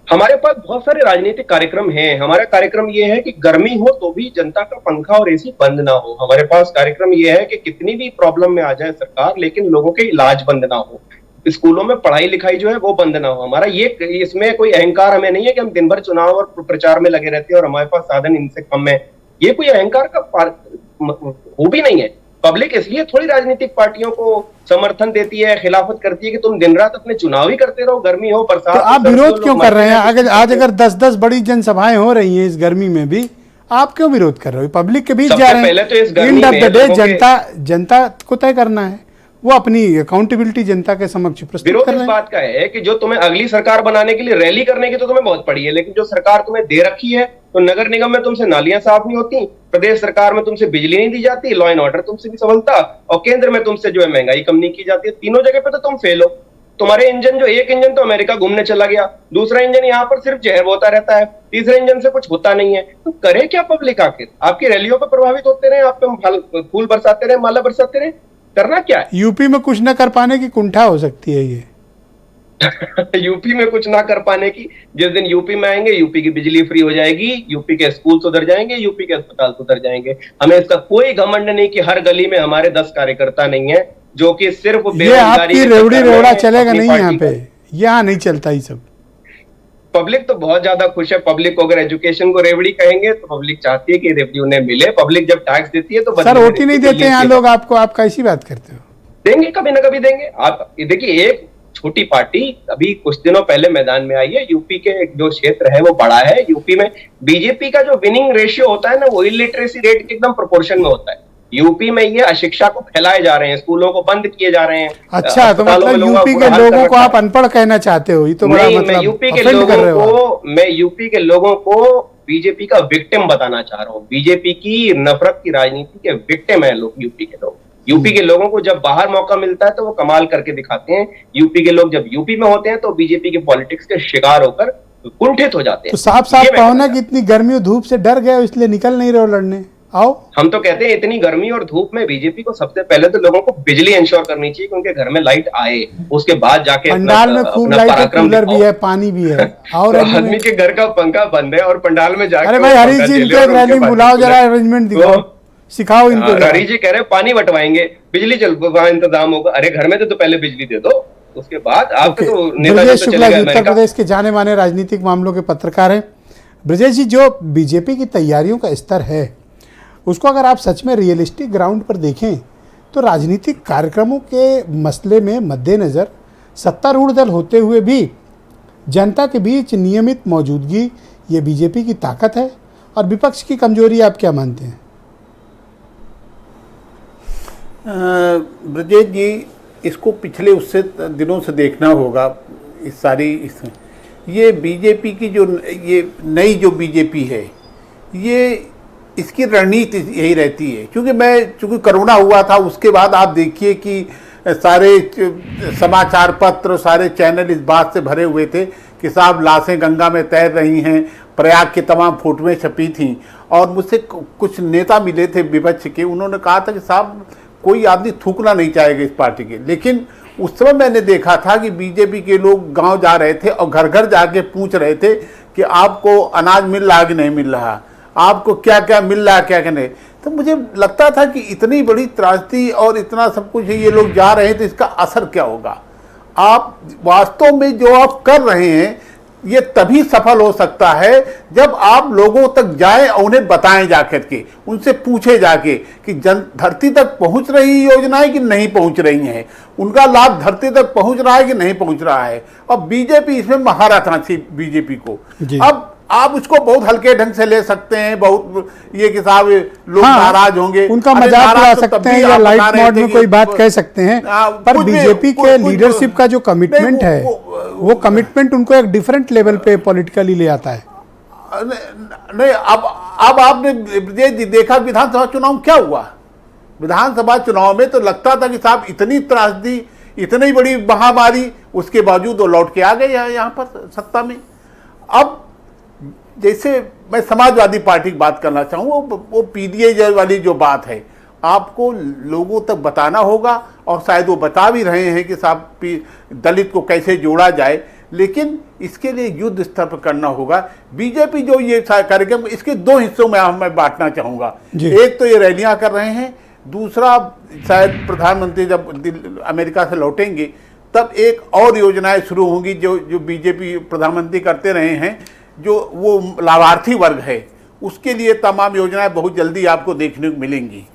हमारे पास बहुत सारे राजनीतिक कार्यक्रम हैं। हमारा कार्यक्रम ये है कि गर्मी हो तो भी जनता का पंखा और एसी बंद ना हो। हमारे पास कार्यक्रम ये है कि कितनी भी प्रॉब्लम में आ जाए सरकार, लेकिन लोगों के इलाज बंद ना हो, स्कूलों में पढ़ाई लिखाई जो है वो बंद ना हो। हमारा ये, इसमें कोई अहंकार हमें नहीं है कि हम दिन भर चुनाव और प्रचार में लगे रहते हैं और हमारे पास साधन इनसे कम है। ये कोई अहंकार का वो भी नहीं है। पब्लिक इसलिए थोड़ी राजनीतिक पार्टियों को समर्थन देती है, खिलाफत करती है कि तुम दिन रात अपने चुनाव ही करते रहो, गर्मी हो बरसात। तो आप विरोध क्यों कर रहे हैं? आज अगर 10-10 बड़ी जनसभाएं हो रही हैं इस गर्मी में भी, आप क्यों विरोध कर रहे हो? पब्लिक के बीच जा रहे हैं। पहले तो इस गर्मी एंड ऑफ द डे जनता को तय करना है, वो अपनी अकाउंटेबिलिटी जनता के समक्ष प्रस्तुत कर रहे हैं। विरोध इस बात का है कि जो तुम्हें अगली सरकार बनाने के लिए रैली करने की तो तुम्हें बहुत पड़ी है, लेकिन जो सरकार तुम्हें दे रखी है, तो नगर निगम में तुमसे नालियां साफ नहीं होती, प्रदेश सरकार में तुमसे बिजली नहीं दी जाती, लॉ एंड ऑर्डर तुमसे नहीं संभलता, और केंद्र में तुमसे जो है महंगाई कम नहीं की जाती है। तीनों जगह पे तो तुम फेल हो। तुम्हारे इंजन जो एक इंजन तो अमेरिका घूमने चला गया, दूसरा इंजन यहाँ पर सिर्फ जहर बोता रहता है, तीसरे इंजन से कुछ होता नहीं है। तो करे क्या पब्लिक? आखिर आपकी रैलियों पर प्रभावित होते रहे, आप पे फूल बरसाते रहे, माला बरसाते रहे, करना क्या है? यूपी में कुछ न कर पाने की कुंठा हो सकती है ये। यूपी में कुछ ना कर पाने की, जिस दिन यूपी में आएंगे यूपी की बिजली फ्री हो जाएगी, यूपी के स्कूल सुधर जाएंगे, यूपी के अस्पताल सुधर जाएंगे। हमें इसका कोई घमंड नहीं कि हर गली में हमारे 10 कार्यकर्ता नहीं है जो कि सिर्फ ये आपकी रेवड़ी रेवड़ा चलेगा नहीं यहाँ पे, यहाँ नहीं चलता ये सब। पब्लिक तो बहुत ज्यादा खुश है। पब्लिक को अगर एजुकेशन को रेवड़ी कहेंगे तो पब्लिक चाहती है कि रेवड़ी उन्हें मिले। पब्लिक जब टैक्स देती है तो सर वोट नहीं देते यहाँ लोग आपको, आप कैसी बात करते हो? देंगे, कभी ना कभी देंगे। आप देखिए, एक छोटी पार्टी अभी कुछ दिनों पहले मैदान में आई है। यूपी के जो क्षेत्र है वो बड़ा है। यूपी में बीजेपी का जो विनिंग रेशियो होता है ना, वो इलिटरेसी रेट के एकदम प्रोपोर्शन में होता है। यूपी में ये अशिक्षा को फैलाए जा रहे हैं, स्कूलों को बंद किए जा रहे हैं। अच्छा, तो मतलब यूपी के लोगों को आप अनपढ़ कहना चाहते हो? ये तो बड़ा नहीं, मतलब मैं यूपी के लोगों को बीजेपी का विक्टिम बताना चाह रहा हूँ। बीजेपी की नफरत की राजनीति के विक्टिम है लोग, यूपी के लोग। यूपी के लोगों को जब बाहर मौका मिलता है तो वो कमाल करके दिखाते हैं। यूपी के लोग जब यूपी में होते हैं तो बीजेपी के पॉलिटिक्स के शिकार होकर कुंठित हो जाते हैं। तो साफ साफ कहो ना कि इतनी गर्मी और धूप से डर गए इसलिए निकल नहीं रहे हो लड़ने। आओ, हम तो कहते हैं इतनी गर्मी और धूप में बीजेपी को सबसे पहले तो लोगों को बिजली इंश्योर करनी चाहिए कि उनके घर में लाइट आए, उसके बाद जाके पंडाल में खूब लाइट है, कूलर भी है, पानी भी है। और तो आदमी के घर का पंखा बंद है और पंडाल में जाके, अरे भाई हरीश जी इनको एक रैली बुलाओ, जरा अरेंजमेंट दिखाओ, सिखाओ इनको। हरीश जी कह रहे हैं पानी बंटवाएंगे, बिजली वहां इंतजाम होगा। अरे घर में तो पहले बिजली दे दो, उसके बाद आपके तो नेता ब्रजेश शुक्ला जी उत्तर प्रदेश के जाने माने राजनीतिक मामलों के पत्रकार हैं। ब्रजेश जी, जो बीजेपी की तैयारियों का स्तर है उसको अगर आप सच में रियलिस्टिक ग्राउंड पर देखें तो राजनीतिक कार्यक्रमों के मसले में मद्देनज़र सत्तारूढ़ दल होते हुए भी जनता के बीच नियमित मौजूदगी ये बीजेपी की ताकत है, और विपक्ष की कमजोरी आप क्या मानते हैं? ब्रजेश जी, इसको पिछले उससे दिनों से देखना होगा। ये बीजेपी की जो ये नई जो बीजेपी है, ये इसकी रणनीति यही रहती है। चूँकि कोरोना हुआ था, उसके बाद आप देखिए कि सारे समाचार पत्र, सारे चैनल इस बात से भरे हुए थे कि साहब लाशें गंगा में तैर रही हैं, प्रयाग की तमाम फोटोएं छपी थीं। और मुझसे कुछ नेता मिले थे विपक्ष के, उन्होंने कहा था कि साहब कोई आदमी थूकना नहीं चाहेगा इस पार्टी के। लेकिन उस समय मैंने देखा था कि बीजेपी के लोग गांव जा रहे थे और घर घर जाके पूछ रहे थे कि आपको अनाज मिल रहा कि नहीं मिल रहा, आपको क्या क्या मिल रहा है, क्या क्या नहीं। तो मुझे लगता था कि इतनी बड़ी त्रासदी और इतना सब कुछ ये लोग जा रहे हैं तो इसका असर क्या होगा। आप वास्तव में जो आप कर रहे हैं ये तभी सफल हो सकता है जब आप लोगों तक जाएं और उन्हें बताएं जाकर के, उनसे पूछे जाके कि धरती तक पहुंच रही योजनाएं कि नहीं पहुंच रही हैं, उनका लाभ धरती तक पहुंच रहा है कि नहीं पहुंच रहा है। अब बीजेपी इसमें महारत थी बीजेपी को। अब आप उसको बहुत हल्के ढंग से ले सकते हैं, बहुत ये कि साहब लोग नाराज होंगे, उनका मजाक उड़ा सकते हैं या लाइट मोड में कोई बात कह सकते हैं, पर बीजेपी के लीडरशिप का जो कमिटमेंट है वो कमिटमेंट उनको एक डिफरेंट लेवल पे पॉलिटिकली ले आता है। नहीं, अब आपने देखा विधानसभा चुनाव क्या हुआ। विधानसभा चुनाव में तो लगता था कि साहब इतनी त्रासदी, इतनी बड़ी महामारी, उसके बावजूद वो लौट के आ गए यहाँ पर सत्ता में। अब जैसे मैं समाजवादी पार्टी की बात करना चाहूँ, वो पीडीए वाली जो बात है आपको लोगों तक बताना होगा, और शायद वो बता भी रहे हैं कि साहब दलित को कैसे जोड़ा जाए, लेकिन इसके लिए युद्ध स्तर पर करना होगा। बीजेपी जो ये कार्यक्रम, इसके दो हिस्सों में मैं बांटना चाहूँगा। एक तो ये रैलियाँ कर रहे हैं, दूसरा शायद प्रधानमंत्री जब अमेरिका से लौटेंगे तब एक और योजनाएं शुरू होंगी जो बीजेपी प्रधानमंत्री करते रहे हैं, जो वो लाभार्थी वर्ग है उसके लिए तमाम योजनाएं बहुत जल्दी आपको देखने को मिलेंगी।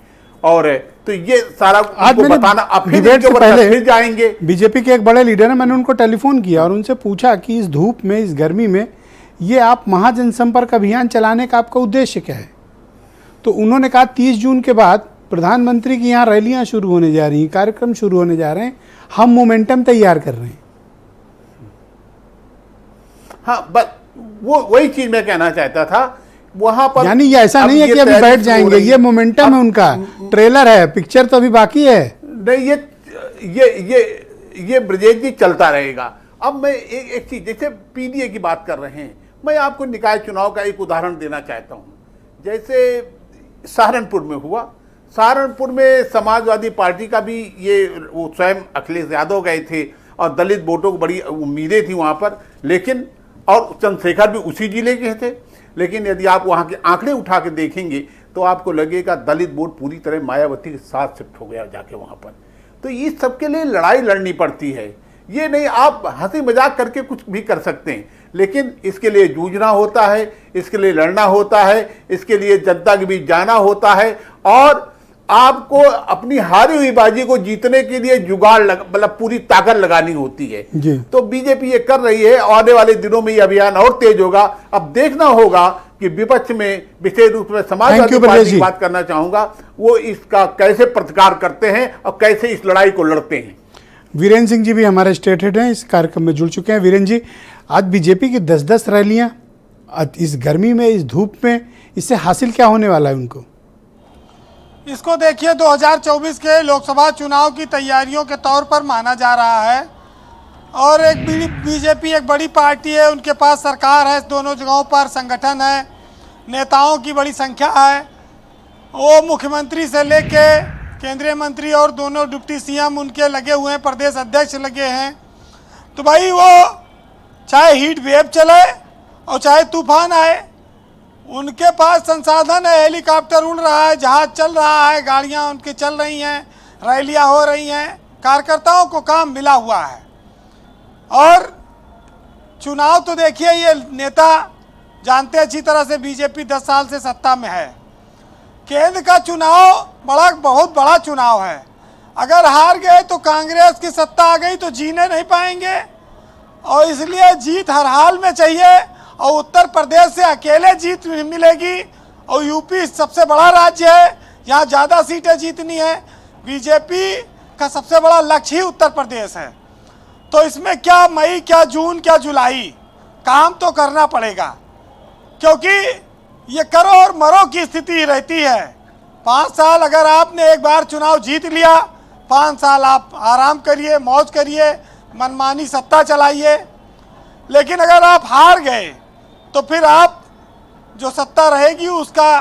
और तो ये सारा आपको बताना, डिबेट से पहले फिर जाएंगे। बीजेपी के एक बड़े लीडर है, मैंने उनको टेलीफोन किया और उनसे पूछा कि इस धूप में, इस गर्मी में ये आप महाजनसंपर्क अभियान चलाने का आपका उद्देश्य क्या है? तो उन्होंने कहा 30 जून के बाद प्रधानमंत्री की यहाँ रैलियाँ शुरू होने जा रही हैं, कार्यक्रम शुरू होने जा रहे हैं, हम मोमेंटम तैयार कर रहे हैं। हाँ, बस वो वही चीज मैं कहना चाहता था वहां पर। यानी ये ऐसा नहीं है कि अभी बैठ जाएंगे, ये मोमेंटम है उनका, ट्रेलर है, पिक्चर तो अभी बाकी है। नहीं, ये ब्रजेश जी चलता रहेगा। अब मैं एक चीज, जैसे पीडीए की बात कर रहे हैं, मैं आपको निकाय चुनाव का एक उदाहरण देना चाहता हूं। जैसे सहारनपुर में हुआ, सहारनपुर में समाजवादी पार्टी का भी वो स्वयं अखिलेश यादव गए थे और दलित वोटों को बड़ी उम्मीदें थी वहां पर, लेकिन और चंद्रशेखर भी उसी जिले के थे। लेकिन यदि आप वहाँ के आंकड़े उठा के देखेंगे तो आपको लगेगा दलित वोट पूरी तरह मायावती के साथ शिफ्ट हो गया जाके वहाँ पर। तो इस सब के लिए लड़ाई लड़नी पड़ती है। ये नहीं आप हंसी मजाक करके कुछ भी कर सकते हैं, लेकिन इसके लिए जूझना होता है, इसके लिए लड़ना होता है, इसके लिए जनता के बीच जाना होता है और आपको अपनी हारी हुई बाजी को जीतने के लिए जुगाड़ मतलब पूरी ताकत लगानी होती है जी। तो बीजेपी ये कर रही है। आने वाले दिनों में ये अभियान और तेज होगा। अब देखना होगा कि विपक्ष में विशेष रूप में समाजवादी पार्टी की बात करना चाहूंगा, वो इसका कैसे प्रतिकार करते हैं और कैसे इस लड़ाई को लड़ते हैं। वीरेंद्र सिंह जी भी हमारे स्टेट हेड हैं, इस कार्यक्रम में जुड़ चुके हैं। वीरेंद्र जी, आज बीजेपी की 10-10 रैलियां इस गर्मी में, इस धूप में, इससे हासिल क्या होने वाला है उनको? इसको देखिए 2024 के लोकसभा चुनाव की तैयारियों के तौर पर माना जा रहा है और एक बीजेपी एक बड़ी पार्टी है, उनके पास सरकार है, दोनों जगहों पर संगठन है, नेताओं की बड़ी संख्या है। वो मुख्यमंत्री से लेके केंद्रीय मंत्री और दोनों डिप्टी सीएम उनके लगे हुए हैं, प्रदेश अध्यक्ष लगे हैं। तो भाई वो चाहे हीट वेव चले और चाहे तूफान आए, उनके पास संसाधन है। हेलीकॉप्टर उड़ रहा है, जहाज चल रहा है, गाड़ियां उनकी चल रही हैं, रैलियां हो रही हैं, कार्यकर्ताओं को काम मिला हुआ है। और चुनाव तो देखिए, ये नेता जानते अच्छी तरह से बीजेपी 10 साल से सत्ता में है। केंद्र का चुनाव बहुत बड़ा चुनाव है। अगर हार गए तो कांग्रेस की सत्ता आ गई तो जीने नहीं पाएंगे और इसलिए जीत हर हाल में चाहिए। और उत्तर प्रदेश से अकेले जीत मिलेगी और यूपी सबसे बड़ा राज्य है, यहाँ ज़्यादा सीटें जीतनी है। बीजेपी का सबसे बड़ा लक्ष्य ही उत्तर प्रदेश है। तो इसमें क्या मई, क्या जून, क्या जुलाई, काम तो करना पड़ेगा, क्योंकि ये करो और मरो की स्थिति रहती है। 5 साल अगर आपने एक बार चुनाव जीत लिया, 5 साल आप आराम करिए, मौज करिए, मनमानी सत्ता चलाइए। लेकिन अगर आप हार गए तो फिर आप जो सत्ता रहेगी उसका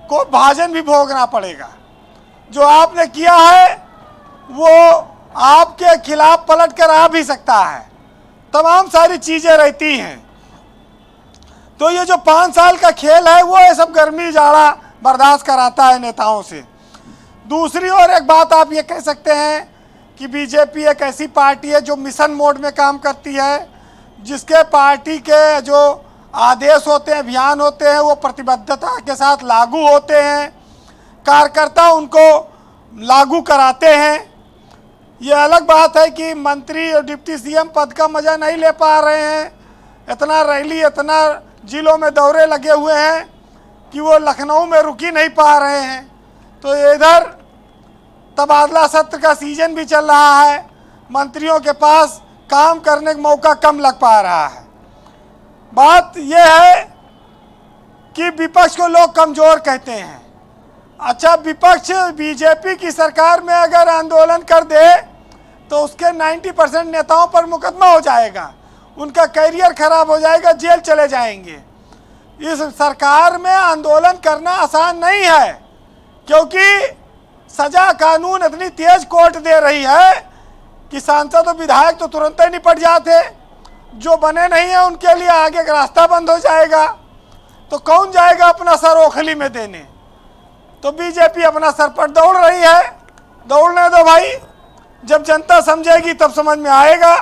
को भाजन भी भोगना पड़ेगा। जो आपने किया है वो आपके खिलाफ पलट कर आ भी सकता है, तमाम सारी चीज़ें रहती हैं। तो ये जो 5 साल का खेल है वो ये सब गर्मी जाड़ा बर्दाश्त कराता है नेताओं से। दूसरी ओर एक बात आप ये कह सकते हैं कि बीजेपी एक ऐसी पार्टी है जो मिशन मोड में काम करती है, जिसके पार्टी के जो आदेश होते हैं, अभियान होते हैं, वो प्रतिबद्धता के साथ लागू होते हैं, कार्यकर्ता उनको लागू कराते हैं। ये अलग बात है कि मंत्री और डिप्टी सीएम पद का मज़ा नहीं ले पा रहे हैं, इतना रैली, इतना जिलों में दौरे लगे हुए हैं कि वो लखनऊ में रुक ही नहीं पा रहे हैं। तो इधर तबादला सत्र का सीजन भी चल रहा है, मंत्रियों के पास काम करने का मौका कम लग पा रहा है। बात यह है कि विपक्ष को लोग कमज़ोर कहते हैं। अच्छा, विपक्ष बीजेपी की सरकार में अगर आंदोलन कर दे तो उसके 90% नेताओं पर मुकदमा हो जाएगा, उनका करियर खराब हो जाएगा, जेल चले जाएंगे। इस सरकार में आंदोलन करना आसान नहीं है, क्योंकि सजा कानून इतनी तेज कोर्ट दे रही है कि सांसद और विधायक तो तुरंत ही निपट जाते, जो बने नहीं है उनके लिए आगे का रास्ता बंद हो जाएगा। तो कौन जाएगा अपना सर ओखली में देने? तो बीजेपी अपना सर पर दौड़ रही है, दौड़ने दो भाई, जब जनता समझेगी तब समझ में आएगा।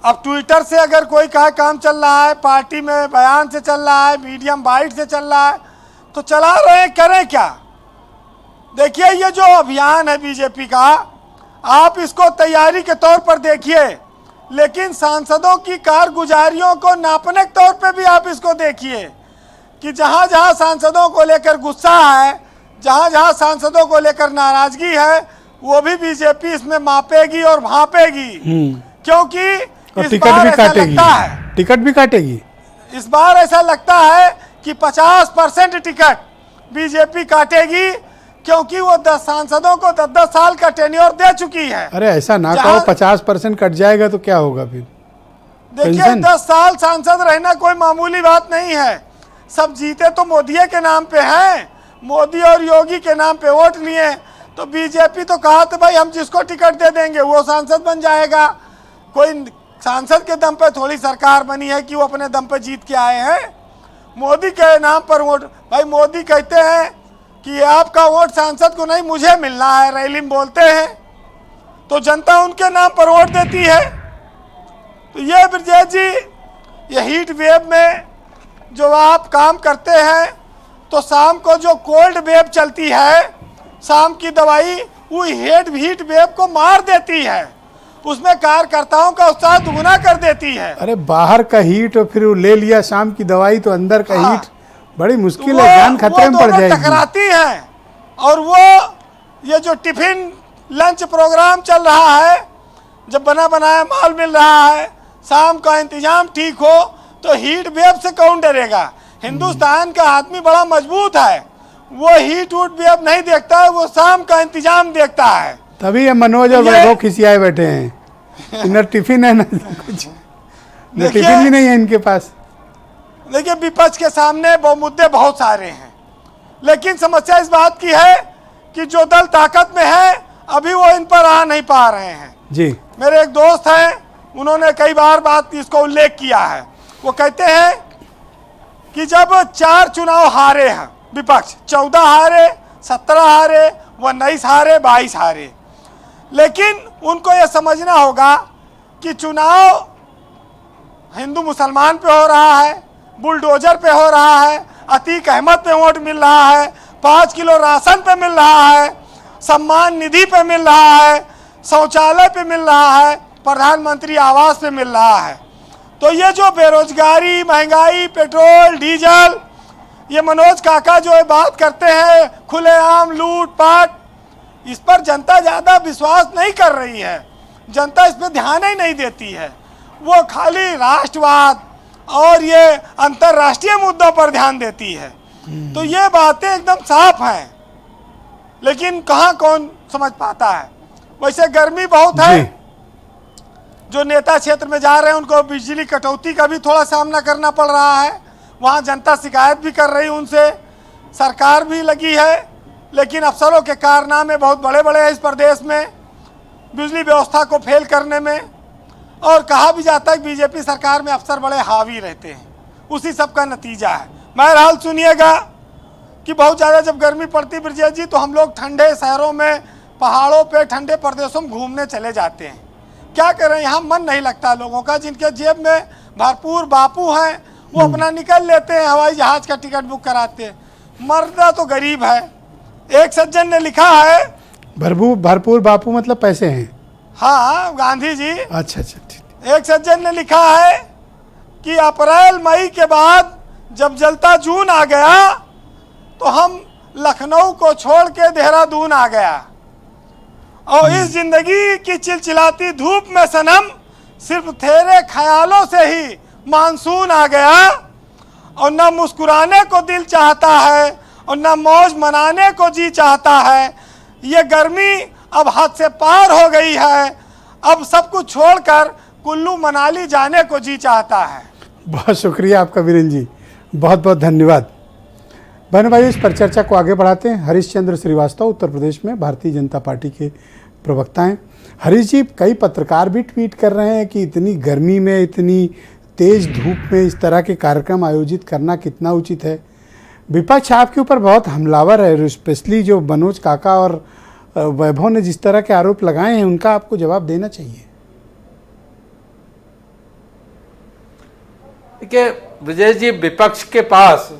अब ट्विटर से अगर कोई कहा काम चल रहा है, पार्टी में बयान से चल रहा है, मीडियम बाइट से चल रहा है, तो चला रहे हैं, करें क्या? देखिए, ये जो अभियान है बीजेपी का, आप इसको तैयारी के तौर पर देखिए, लेकिन सांसदों की कारगुजारियों को नापने के तौर पे भी आप इसको देखिए कि जहाँ जहाँ सांसदों को लेकर गुस्सा है, जहाँ जहाँ सांसदों को लेकर नाराजगी है, वो भी बीजेपी इसमें मापेगी और भांपेगी, क्योंकि इस बार ऐसा लगता है, टिकट भी काटेगी। इस बार ऐसा लगता है कि 50% टिकट बीजेपी काटेगी, क्योंकि वो 10 सांसदों को 10-10 साल का टेन्योर दे चुकी है। अरे ऐसा ना कहो, 50% कट जाएगा तो क्या होगा फिर? देखिए, 10 साल सांसद रहना कोई मामूली बात नहीं है। सब जीते तो मोदी के नाम पे हैं, मोदी और योगी के नाम पे वोट लिए। तो बीजेपी तो कहा तो भाई हम जिसको टिकट दे देंगे वो सांसद बन जाएगा। कोई सांसद के दम पे थोड़ी सरकार बनी है कि वो अपने दम पे जीत के आए हैं। मोदी के नाम पर वोट, भाई मोदी कहते हैं कि आपका वोट सांसद को नहीं मुझे मिलना है, रैली में बोलते हैं। तो जनता उनके नाम पर वोट देती है। तो ये ब्रजेश जी, ये हीट वेव में जो आप काम करते हैं, तो शाम को जो कोल्ड वेव चलती है, शाम की दवाई वो हीट वेव को मार देती है, उसमें कार्यकर्ताओं का उत्साह दुगुना कर देती है। अरे बाहर का हीट और फिर वो ले लिया शाम की दवाई, तो अंदर का हाँ। हीट बड़ी मुश्किल तो है, जान खतरे में पड़ दोनों जाएगी। टकराती हैं। और वो ये जो टिफिन लंच प्रोग्राम चल रहा है, जब बना बनाया माल मिल रहा है, शाम का इंतजाम ठीक हो तो हीट वेव से कौन डरेगा। हिंदुस्तान का आदमी बड़ा मजबूत है, वो हीट वेव नहीं देखता है, वो शाम का इंतजाम देखता है। तभी ये मनोज और वैभव खिसियाए बैठे हैं, न टिफिन है न कुछ, न टिफिन भी नहीं है इनके पास। देखिए, विपक्ष के सामने मुद्दे बहुत सारे हैं, लेकिन समस्या इस बात की है कि जो दल ताकत में है अभी वो इन पर आ नहीं पा रहे हैं जी। मेरे एक दोस्त हैं, उन्होंने कई बार बात इसको उल्लेख किया है। वो कहते हैं कि जब 4 चुनाव हारे हैं विपक्ष, 14 हारे, 17 हारे, 19 हारे, 22 हारे, लेकिन उनको ये समझना होगा कि चुनाव हिंदू मुसलमान पे हो रहा है, बुलडोजर पे हो रहा है, अतीक अहमद पे वोट मिल रहा है, 5 किलो राशन पे मिल रहा है, सम्मान निधि पे मिल रहा है, शौचालय पे मिल रहा है, प्रधानमंत्री आवास पे मिल रहा है। तो ये जो बेरोजगारी, महंगाई, पेट्रोल, डीजल, ये मनोज काका जो बात करते हैं खुलेआम लूटपाट, इस पर जनता ज़्यादा विश्वास नहीं कर रही है। जनता इस पर ध्यान ही नहीं देती है, वो खाली राष्ट्रवाद और ये अंतर्राष्ट्रीय मुद्दों पर ध्यान देती है। तो ये बातें एकदम साफ हैं, लेकिन कहाँ कौन समझ पाता है। वैसे गर्मी बहुत है, जो नेता क्षेत्र में जा रहे हैं उनको बिजली कटौती का भी थोड़ा सामना करना पड़ रहा है, वहाँ जनता शिकायत भी कर रही उनसे, सरकार भी लगी है, लेकिन अफसरों के कारनामे बहुत बड़े बड़े हैं इस प्रदेश में बिजली व्यवस्था को फेल करने में। और कहा भी जाता है कि बीजेपी सरकार में अफसर बड़े हावी रहते हैं, उसी सब का नतीजा है। बहरहाल सुनिएगा कि बहुत ज़्यादा जब गर्मी पड़ती ब्रजेश जी, तो हम लोग ठंडे शहरों में, पहाड़ों पे, ठंडे प्रदेशों में घूमने चले जाते हैं। क्या करें, यहाँ मन नहीं लगता लोगों का। जिनके जेब में भरपूर बापू हैं वो अपना निकल लेते हैं, हवाई जहाज़ का टिकट बुक कराते हैं, मरना तो गरीब है। एक सज्जन ने लिखा है, भरपूर बापू मतलब पैसे हैं। हाँ, गांधी जी। अच्छा अच्छा, ठीक। एक सज्जन ने लिखा है कि अप्रैल मई के बाद जब जलता जून आ गया तो हम लखनऊ को छोड़ के देहरादून आ गया, और इस जिंदगी की चिलचिलाती धूप में सनम सिर्फ तेरे ख्यालों से ही मानसून आ गया, और न मुस्कुराने को दिल चाहता है और न मौज मनाने को जी चाहता है। ये गर्मी अब हद से पार हो गई है, अब सब कुछ छोड़कर कुल्लू मनाली जाने को जी चाहता है। बहुत शुक्रिया आपका वीरेंद्र जी, बहुत बहुत धन्यवाद। बहन भाई, इस पर चर्चा को आगे बढ़ाते हैं। हरीश चंद्र श्रीवास्तव उत्तर प्रदेश में भारतीय जनता पार्टी के प्रवक्ता हैं। हरीश जी, कई पत्रकार भी ट्वीट कर रहे हैं कि इतनी गर्मी में, इतनी तेज धूप में इस तरह के कार्यक्रम आयोजित करना कितना उचित है। विपक्ष आपके ऊपर बहुत हमलावर है, स्पेशली जो मनोज काका और वैभव ने जिस तरह के आरोप लगाए हैं, उनका आपको जवाब देना चाहिए। देखिए ब्रजेश जी, विपक्ष के पास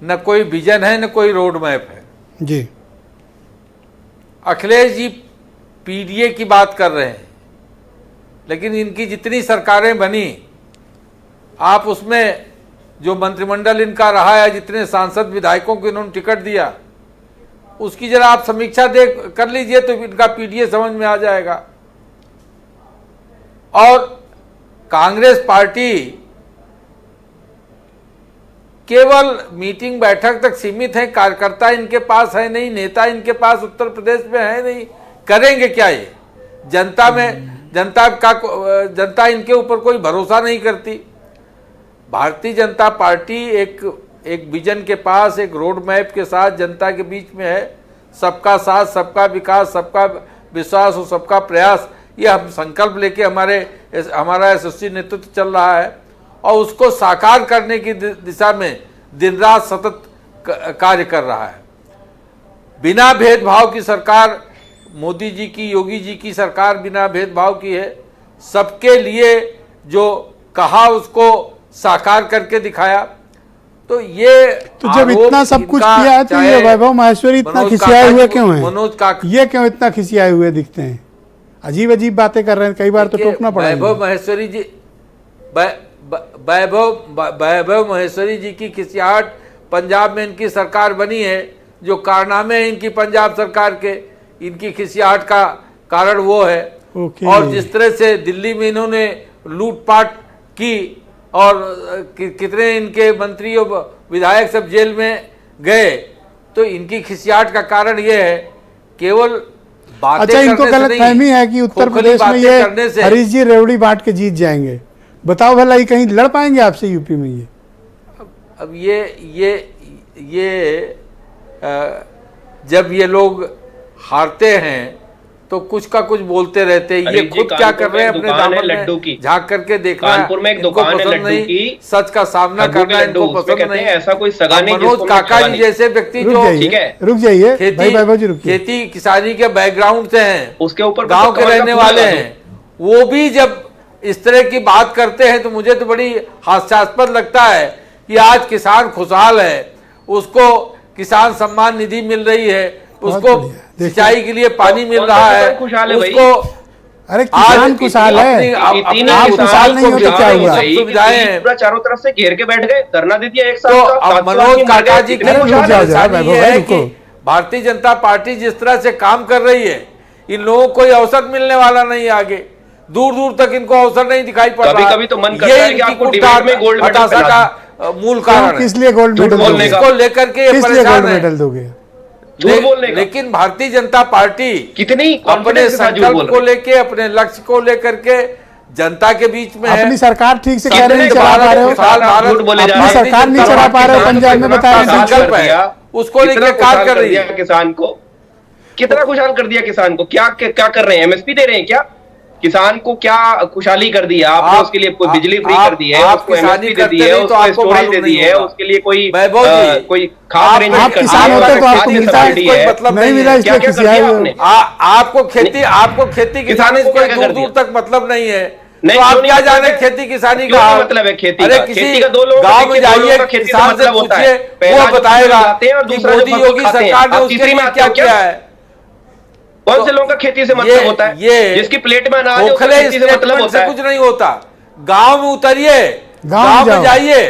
न कोई विजन है न कोई रोड मैप है जी। अखिलेश जी पीडीए की बात कर रहे हैं, लेकिन इनकी जितनी सरकारें बनी, आप उसमें जो मंत्रिमंडल इनका रहा है, जितने सांसद विधायकों को इन्होंने टिकट दिया, उसकी जरा आप समीक्षा कर लीजिए तो इनका पीडीए समझ में आ जाएगा। और कांग्रेस पार्टी केवल मीटिंग बैठक तक सीमित है, कार्यकर्ता इनके पास है नहीं, नेता इनके पास उत्तर प्रदेश में है नहीं, करेंगे क्या ये? जनता इनके ऊपर कोई भरोसा नहीं करती। भारतीय जनता पार्टी एक विजन के पास, एक रोड मैप के साथ जनता के बीच में है। सबका साथ, सबका विकास, सबका विश्वास और सबका प्रयास, ये हम संकल्प लेके हमारा यशस्वी नेतृत्व चल रहा है, और उसको साकार करने की दिशा में दिन रात सतत कार्य कर रहा है। बिना भेदभाव की सरकार मोदी जी की, योगी जी की सरकार बिना भेदभाव की है, सबके लिए जो कहा उसको साकार करके दिखाया। तो ये तो जब इतना सब कुछ किया है तो ये वैभव माहेश्वरी इतना खिसियाए हुए क्यों हैं? ये क्यों इतना खिसियाए हुए दिखते हैं? अजीब अजीब बातें कर रहे हैं, कई बार तो टोकना पड़ा। वैभव महेश्वरी जी, वैभव महेश्वरी जी की खिसियाहट पंजाब में इनकी सरकार बनी है, जो कारनामे हैं इनकी पंजाब सरकार के, इनकी खिसियाहट का कारण वो है। और जिस तरह से दिल्ली में इन्होंने लूटपाट की और कितने इनके मंत्री और विधायक सब जेल में गए, तो इनकी खिसियाहट का कारण ये है केवल बातें। अच्छा, इनको गलतफहमी है कि उत्तर प्रदेश में ये हरीश जी रेवड़ी बांट के जीत जाएंगे। बताओ भला ये कहीं लड़ पाएंगे आपसे यूपी में? ये अब ये जब ये लोग हारते हैं तो कुछ का कुछ बोलते रहते हैं। ये खुद क्या कर रहे हैं अपने दामन लड्डू की झांक करके देखना। कानपुर में एक दुकान है लड्डू की, सच का सामना करना इनको पसंद नहीं। ऐसा कोई सगा नहीं। मनोज काका जी जैसे व्यक्ति जो रुक जाइए खेती किसानी के बैकग्राउंड से हैं, उसके ऊपर गाँव के रहने वाले हैं, वो भी जब इस तरह की बात करते हैं तो मुझे तो बड़ी हास्यास्पद लगता है कि आज किसान खुशहाल है, उसको किसान सम्मान निधि मिल रही है, उसको सिंचाई के लिए पानी मिल रहा है, उसको अरे किसान खुशहाल है, आप खुशहाल नहीं हो तो क्या हुआ? सुविधाएं पूरा चारों तरफ से घेर के बैठ गए, धरना दे दिया एक साथ। तो अब मनोज काका जी की परेशानी ये है कि भारतीय जनता पार्टी जिस तरह से काम कर रही है, इन लोगों को कोई अवसर मिलने वाला नहीं आगे, दूर दूर तक इनको अवसर नहीं दिखाई पड़ रहा। कभी तो मन करता है कि आपको डिबेट में गोल्ड मेडल का मूल कारण किस लिए गोल्ड मेडल को लेकर के परेशान मेडल दोगे? लेकिन भारतीय जनता पार्टी कितनी अपने संकल्प को लेके, अपने लक्ष्य को लेकर के जनता के बीच में है। अपनी सरकार ठीक से क्या नहीं चला पा रहे हो? अपनी सरकार नहीं चला पा रहे हो, पंजाब में बताया संकल्प है, उसको लेकर कार्य कर रही है। किसान को कितना खुशहाल कर दिया, किसान को क्या कर रहे हैं? एमएसपी दे रहे हैं क्या? किसान को क्या खुशहाली कर दी है आपने? उसके लिए कोई बिजली फ्री कर दी है, उसको एमएसपी दे दी है, उसको स्टोरेज दे दी है, उसके लिए कोई खाद रेंज आप किसान होते तो आपको मिलता है, कोई मतलब नहीं मिला, इसलिए खिसियाए हुए। आपको खेती किसानी से कोई दूर दूर तक मतलब नहीं है। नहीं, तो आप क्या जाने खेती किसानी का मतलब है? खेती अरे का, किसी का दो लोग गांव में जाइए, किसान से पूछिए, वो बताएगा कि मोदी योगी सरकार ने उसके लिए क्या किया है। कौन से लोगों का खेती से मतलब होता है? ये जिसकी प्लेट में अनाज है, खेती से मतलब होता है? कुछ नहीं होता। गांव में उतरिए, गांव में जाइए,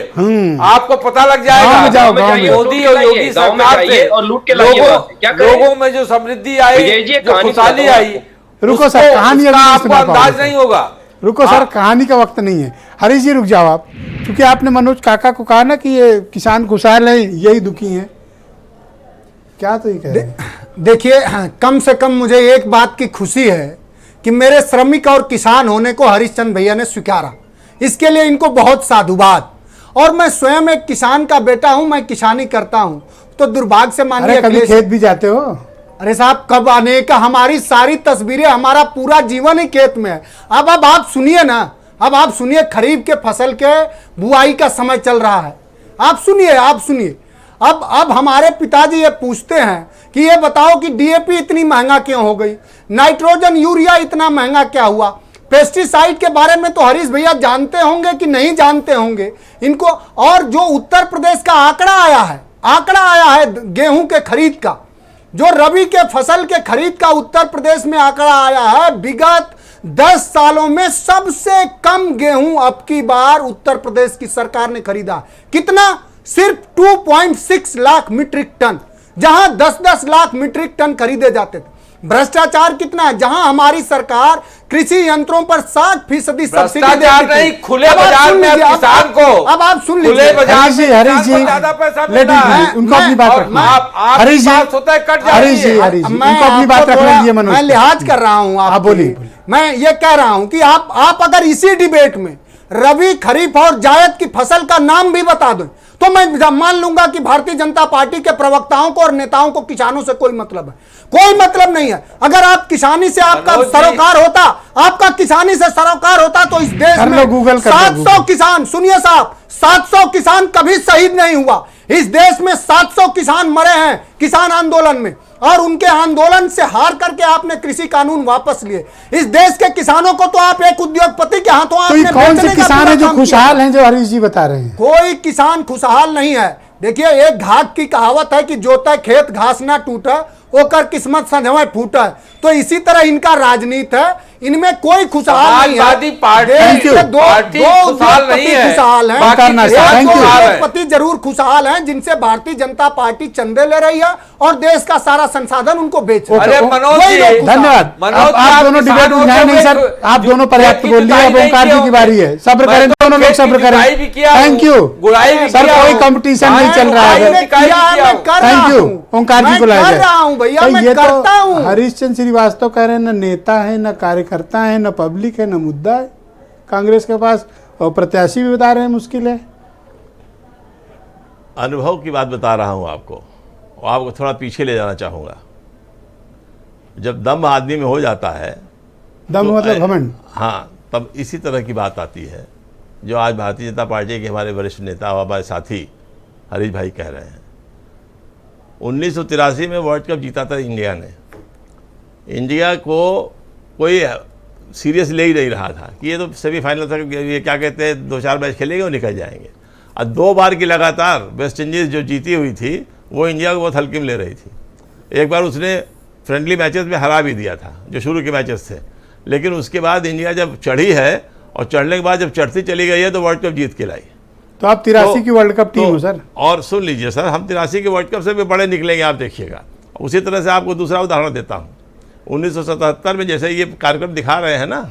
आपको पता लग जाएगा। मोदी और योगी सरकार से और लूट के लोगों में जो समृद्धि आई, जो खुशहाली आई, रुको सर, कहानी आपको अंदाज नहीं होगा। रुको सर, कहानी का वक्त नहीं है। हरीश जी रुक जाओ आप, क्योंकि आपने मनोज काका को कहा ना कि ये किसान खुशहाल है, यही दुखी हैं, क्या तो ये कह रहे हैं? देखिए, कम से कम मुझे एक बात की खुशी है कि मेरे श्रमिक और किसान होने को हरिश्चंद्र भैया ने स्वीकारा। इसके लिए इनको बहुत साधुवाद। और मैं स्वयं एक किसान का बेटा हूं, मैं किसानी करता हूं, तो दुर्भाग्य से मानिए कभी खेत भी जाते हो? अरे साहब, कब आने का, हमारी सारी तस्वीरें, हमारा पूरा जीवन ही खेत में है। अब आप सुनिए ना, अब आप सुनिए, खरीफ के फसल के बुआई का समय चल रहा है। आप सुनिए। अब हमारे पिताजी ये पूछते हैं कि ये बताओ कि डीएपी इतनी महंगा क्यों हो गई, नाइट्रोजन यूरिया इतना महंगा क्या हुआ, पेस्टिसाइड के बारे में तो हरीश भैया जानते होंगे कि नहीं जानते होंगे इनको। और जो उत्तर प्रदेश का आंकड़ा आया है गेहूं के खरीद का, जो रबी के फसल के खरीद का उत्तर प्रदेश में आंकड़ा आया है, विगत 10 सालों में सबसे कम गेहूं अब की बार उत्तर प्रदेश की सरकार ने खरीदा। कितना? सिर्फ 2.6 लाख मीट्रिक टन, जहां 10-10 लाख मीट्रिक टन खरीदे जाते थे। भ्रष्टाचार कितना है? जहां हमारी सरकार कृषि यंत्रों पर 60% सब्सिडी देती थी, खुले बाजार में किसान को, अब आप सुन लीजिए, हरीश जी उनको अपनी बात रखना, हरीश जी उनको अपनी बात रखना दीजिए। मैं लिहाज कर रहा हूं, आप बोलिए। मैं ये कह रहा हूं कि आप अगर इसी डिबेट में रबी, खरीफ और जायद की फसल का नाम भी बता दो तो मैं मान लूंगा कि भारतीय जनता पार्टी के प्रवक्ताओं को और नेताओं को किसानों से कोई मतलब है। कोई मतलब नहीं है। अगर आप किसानी से आपका सरोकार होता, आपका किसानी से सरोकार होता तो इस देश में 700 किसान, सुनिए साहब, 700 किसान कभी शहीद नहीं हुआ। इस देश में 700 किसान मरे हैं किसान आंदोलन में, और उनके आंदोलन से हार करके आपने कृषि कानून वापस लिए। इस देश के किसानों को तो आप एक उद्योगपति के हाथों तो ये कौन से किसान है जो खुशहाल हैं, जो हरीश जी बता रहे हैं? कोई किसान खुशहाल नहीं है। देखिए, एक घाट की कहावत है कि जोता खेत घास ना टूटा ओकर किस्मत संजवे फूटा। तो इसी तरह इनका राजनीति है, इनमें कोई खुशहाल नहीं है। पार्टी खुशहाल नहीं है, खुशहाल है, उद्योगपति जरूर खुशहाल हैं, जिनसे भारतीय जनता पार्टी चंदे ले रही है और देश का सारा संसाधन उनको बेच रही है। अरे मनोज जी, धन्यवाद। आप दोनों डिबेट उलझाए नहीं सर, आप दोनों पर्याप्त बोल लिए। अब ओंकार जी की बारी है, सब्र करें, दोनों लोग सब्र करें। थैंक यू सर, कोई कंपटीशन नहीं चल रहा है। थैंक यू, ओंकार जी को लाया भैया, मैं करता हूं। हरीश चंद्र श्रीवास्तव कह रहे हैं न नेता है, न कार्यकर्ता है, न पब्लिक है, न मुद्दा है कांग्रेस के पास, और प्रत्याशी भी बता रहे हैं मुश्किल है। अनुभव की बात बता रहा हूं आपको, और आपको थोड़ा पीछे ले जाना चाहूँगा। जब दम आदमी में हो जाता है, दम तो मतलब घमंड, हाँ, तब इसी तरह की बात आती है जो आज भारतीय जनता पार्टी के हमारे वरिष्ठ नेता और हमारे साथी हरीश भाई कह रहे हैं। 1983 में वर्ल्ड कप जीता था इंडिया ने। इंडिया को कोई सीरियस ले ही नहीं रहा था कि ये तो सेमीफाइनल तक, ये क्या कहते हैं, 2-4 मैच खेलेंगे और निकल जाएंगे। और 2 बार की लगातार वेस्ट इंडीज़ जो जीती हुई थी वो इंडिया को बहुत हल्के में ले रही थी। एक बार उसने फ्रेंडली मैचेस में हरा भी दिया था जो शुरू के मैचेस थे, लेकिन उसके बाद इंडिया जब चढ़ी है, और चढ़ने के बाद जब चढ़ती चली गई है, तो वर्ल्ड कप जीत के लाई। तो आप 83 की वर्ल्ड कप टीम हो सर। और सुन लीजिए सर, हम 83 के वर्ल्ड कप से भी बड़े निकलेंगे, आप देखिएगा। उसी तरह से आपको दूसरा उदाहरण देता हूँ। 1977 में जैसे ये कार्यक्रम दिखा रहे हैं ना,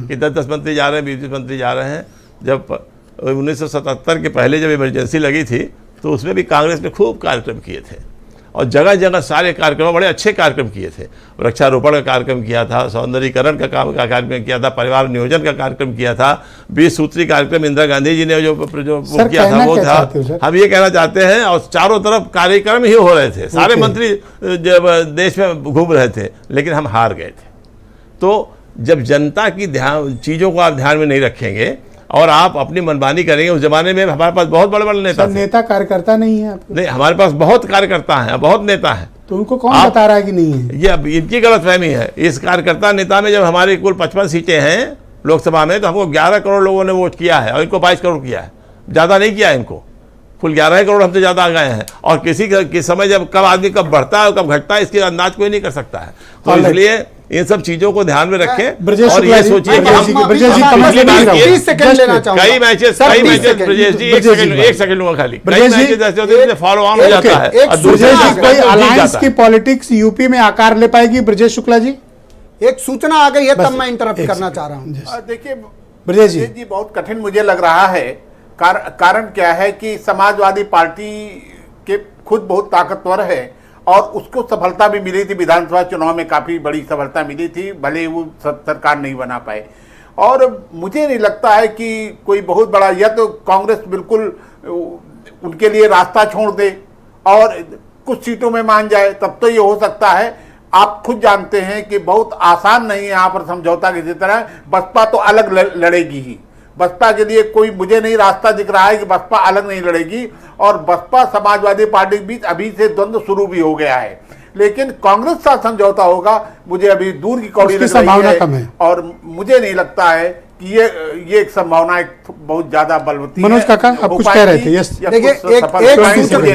कि 10-10 मंत्री जा रहे हैं, 20-20 मंत्री जा रहे हैं। जब 1977 के पहले जब इमरजेंसी लगी थी, तो उसमें भी कांग्रेस ने खूब कार्यक्रम किए थे, और जगह जगह सारे कार्यक्रम, बड़े अच्छे कार्यक्रम किए थे। वृक्षारोपण का कार्यक्रम किया था, सौंदर्यीकरण का कार्यक्रम किया था, परिवार नियोजन का कार्यक्रम किया था, 20 सूत्री कार्यक्रम इंदिरा गांधी जी ने जो किया था वो था। हम ये कहना चाहते हैं, और चारों तरफ कार्यक्रम ही हो रहे थे, सारे मंत्री जब देश में घूम रहे थे, लेकिन हम हार गए थे। तो जब जनता की चीज़ों को आप ध्यान में नहीं रखेंगे और आप अपनी मनमानी करेंगे, उस जमाने में हमारे पास बहुत बड़े बड़े नेता थे। नेता कार्यकर्ता नहीं है आपके? नहीं, हमारे पास बहुत कार्यकर्ता हैं, बहुत नेता हैं। तो उनको कौन बता रहा है कि नहीं है? ये अब इनकी गलतफहमी है। इस कार्यकर्ता नेता में जब हमारी कुल 55 सीटें हैं लोकसभा में, तो हमको 11 करोड़ लोगों ने वोट किया है, और इनको 22 करोड़ किया है। ज़्यादा नहीं किया है इनको, कुल 11 करोड़ हमसे ज़्यादा आ गए हैं। और किसी समय जब कब आदमी कब बढ़ता है और कब घटता है, इसके अंदाज कोई नहीं कर सकता है। तो इसलिए इन सब चीजों को ध्यान में रखें, और ये सोचिए कि हम कई मैचेस ब्रजेश जी, एक सेकंड लूंगा खाली, कई मैचेस ऐसे होते हैं फॉलो ऑन हो जाता है। कोई अलायंस की पॉलिटिक्स यूपी में आकार ले पाएगी? ब्रजेश शुक्ला जी, एक सूचना आ गई है, तब मैं इंटरप्ट करना चाह रहा हूँ। देखिए ब्रजेश जी, बहुत कठिन मुझे लग रहा है। कारण क्या है कि समाजवादी पार्टी के खुद बहुत ताकतवर है, और उसको सफलता भी मिली थी, विधानसभा चुनाव में काफ़ी बड़ी सफलता मिली थी, भले वो सरकार नहीं बना पाए। और मुझे नहीं लगता है कि कोई बहुत बड़ा, या तो कांग्रेस बिल्कुल उनके लिए रास्ता छोड़ दे और कुछ सीटों में मान जाए, तब तो ये हो सकता है। आप खुद जानते हैं कि बहुत आसान नहीं है यहाँ पर समझौता किसी तरह। बसपा तो अलग लड़ेगी ही, बसपा के लिए कोई मुझे नहीं रास्ता दिख रहा है कि बसपा अलग नहीं लड़ेगी, और बसपा समाजवादी पार्टी के बीच अभी से द्वंद्व शुरू भी हो गया है। लेकिन कांग्रेस का समझौता होगा, मुझे अभी दूर की कौड़ी लग रही है, और मुझे नहीं लगता है कि ये एक संभावना बहुत ज्यादा बलवती है। मनोज काका, आप कुछ कह रहे थे? देखिए,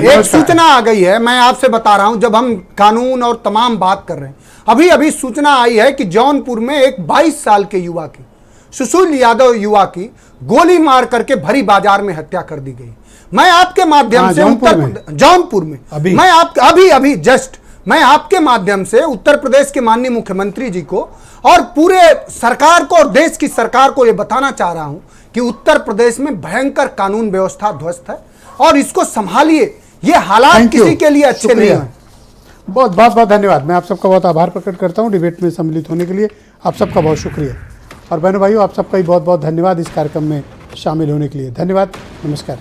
एक सूचना आ गई है, मैं आपसे बता रहा हूं। जब हम कानून और तमाम बात कर रहे हैं, अभी अभी सूचना आई है कि जौनपुर में एक 22 साल के युवा की, सुशील यादव युवा की गोली मार करके भरी बाजार में हत्या कर दी गई। मैं आपके माध्यम से जौनपुर में मैं अभी जस्ट मैं आपके माध्यम से उत्तर प्रदेश के माननीय मुख्यमंत्री जी को और पूरे सरकार को और देश की सरकार को यह बताना चाह रहा हूं कि उत्तर प्रदेश में भयंकर कानून व्यवस्था ध्वस्त है, और इसको संभालिए। ये हालात किसी के लिए अच्छे नहीं है। बहुत बहुत धन्यवाद। मैं आप सबका बहुत आभार प्रकट करता हूं डिबेट में सम्मिलित होने के लिए। आप सबका बहुत शुक्रिया, और बहनों भाइयों, आप सबका भी बहुत बहुत धन्यवाद इस कार्यक्रम में शामिल होने के लिए। धन्यवाद, नमस्कार।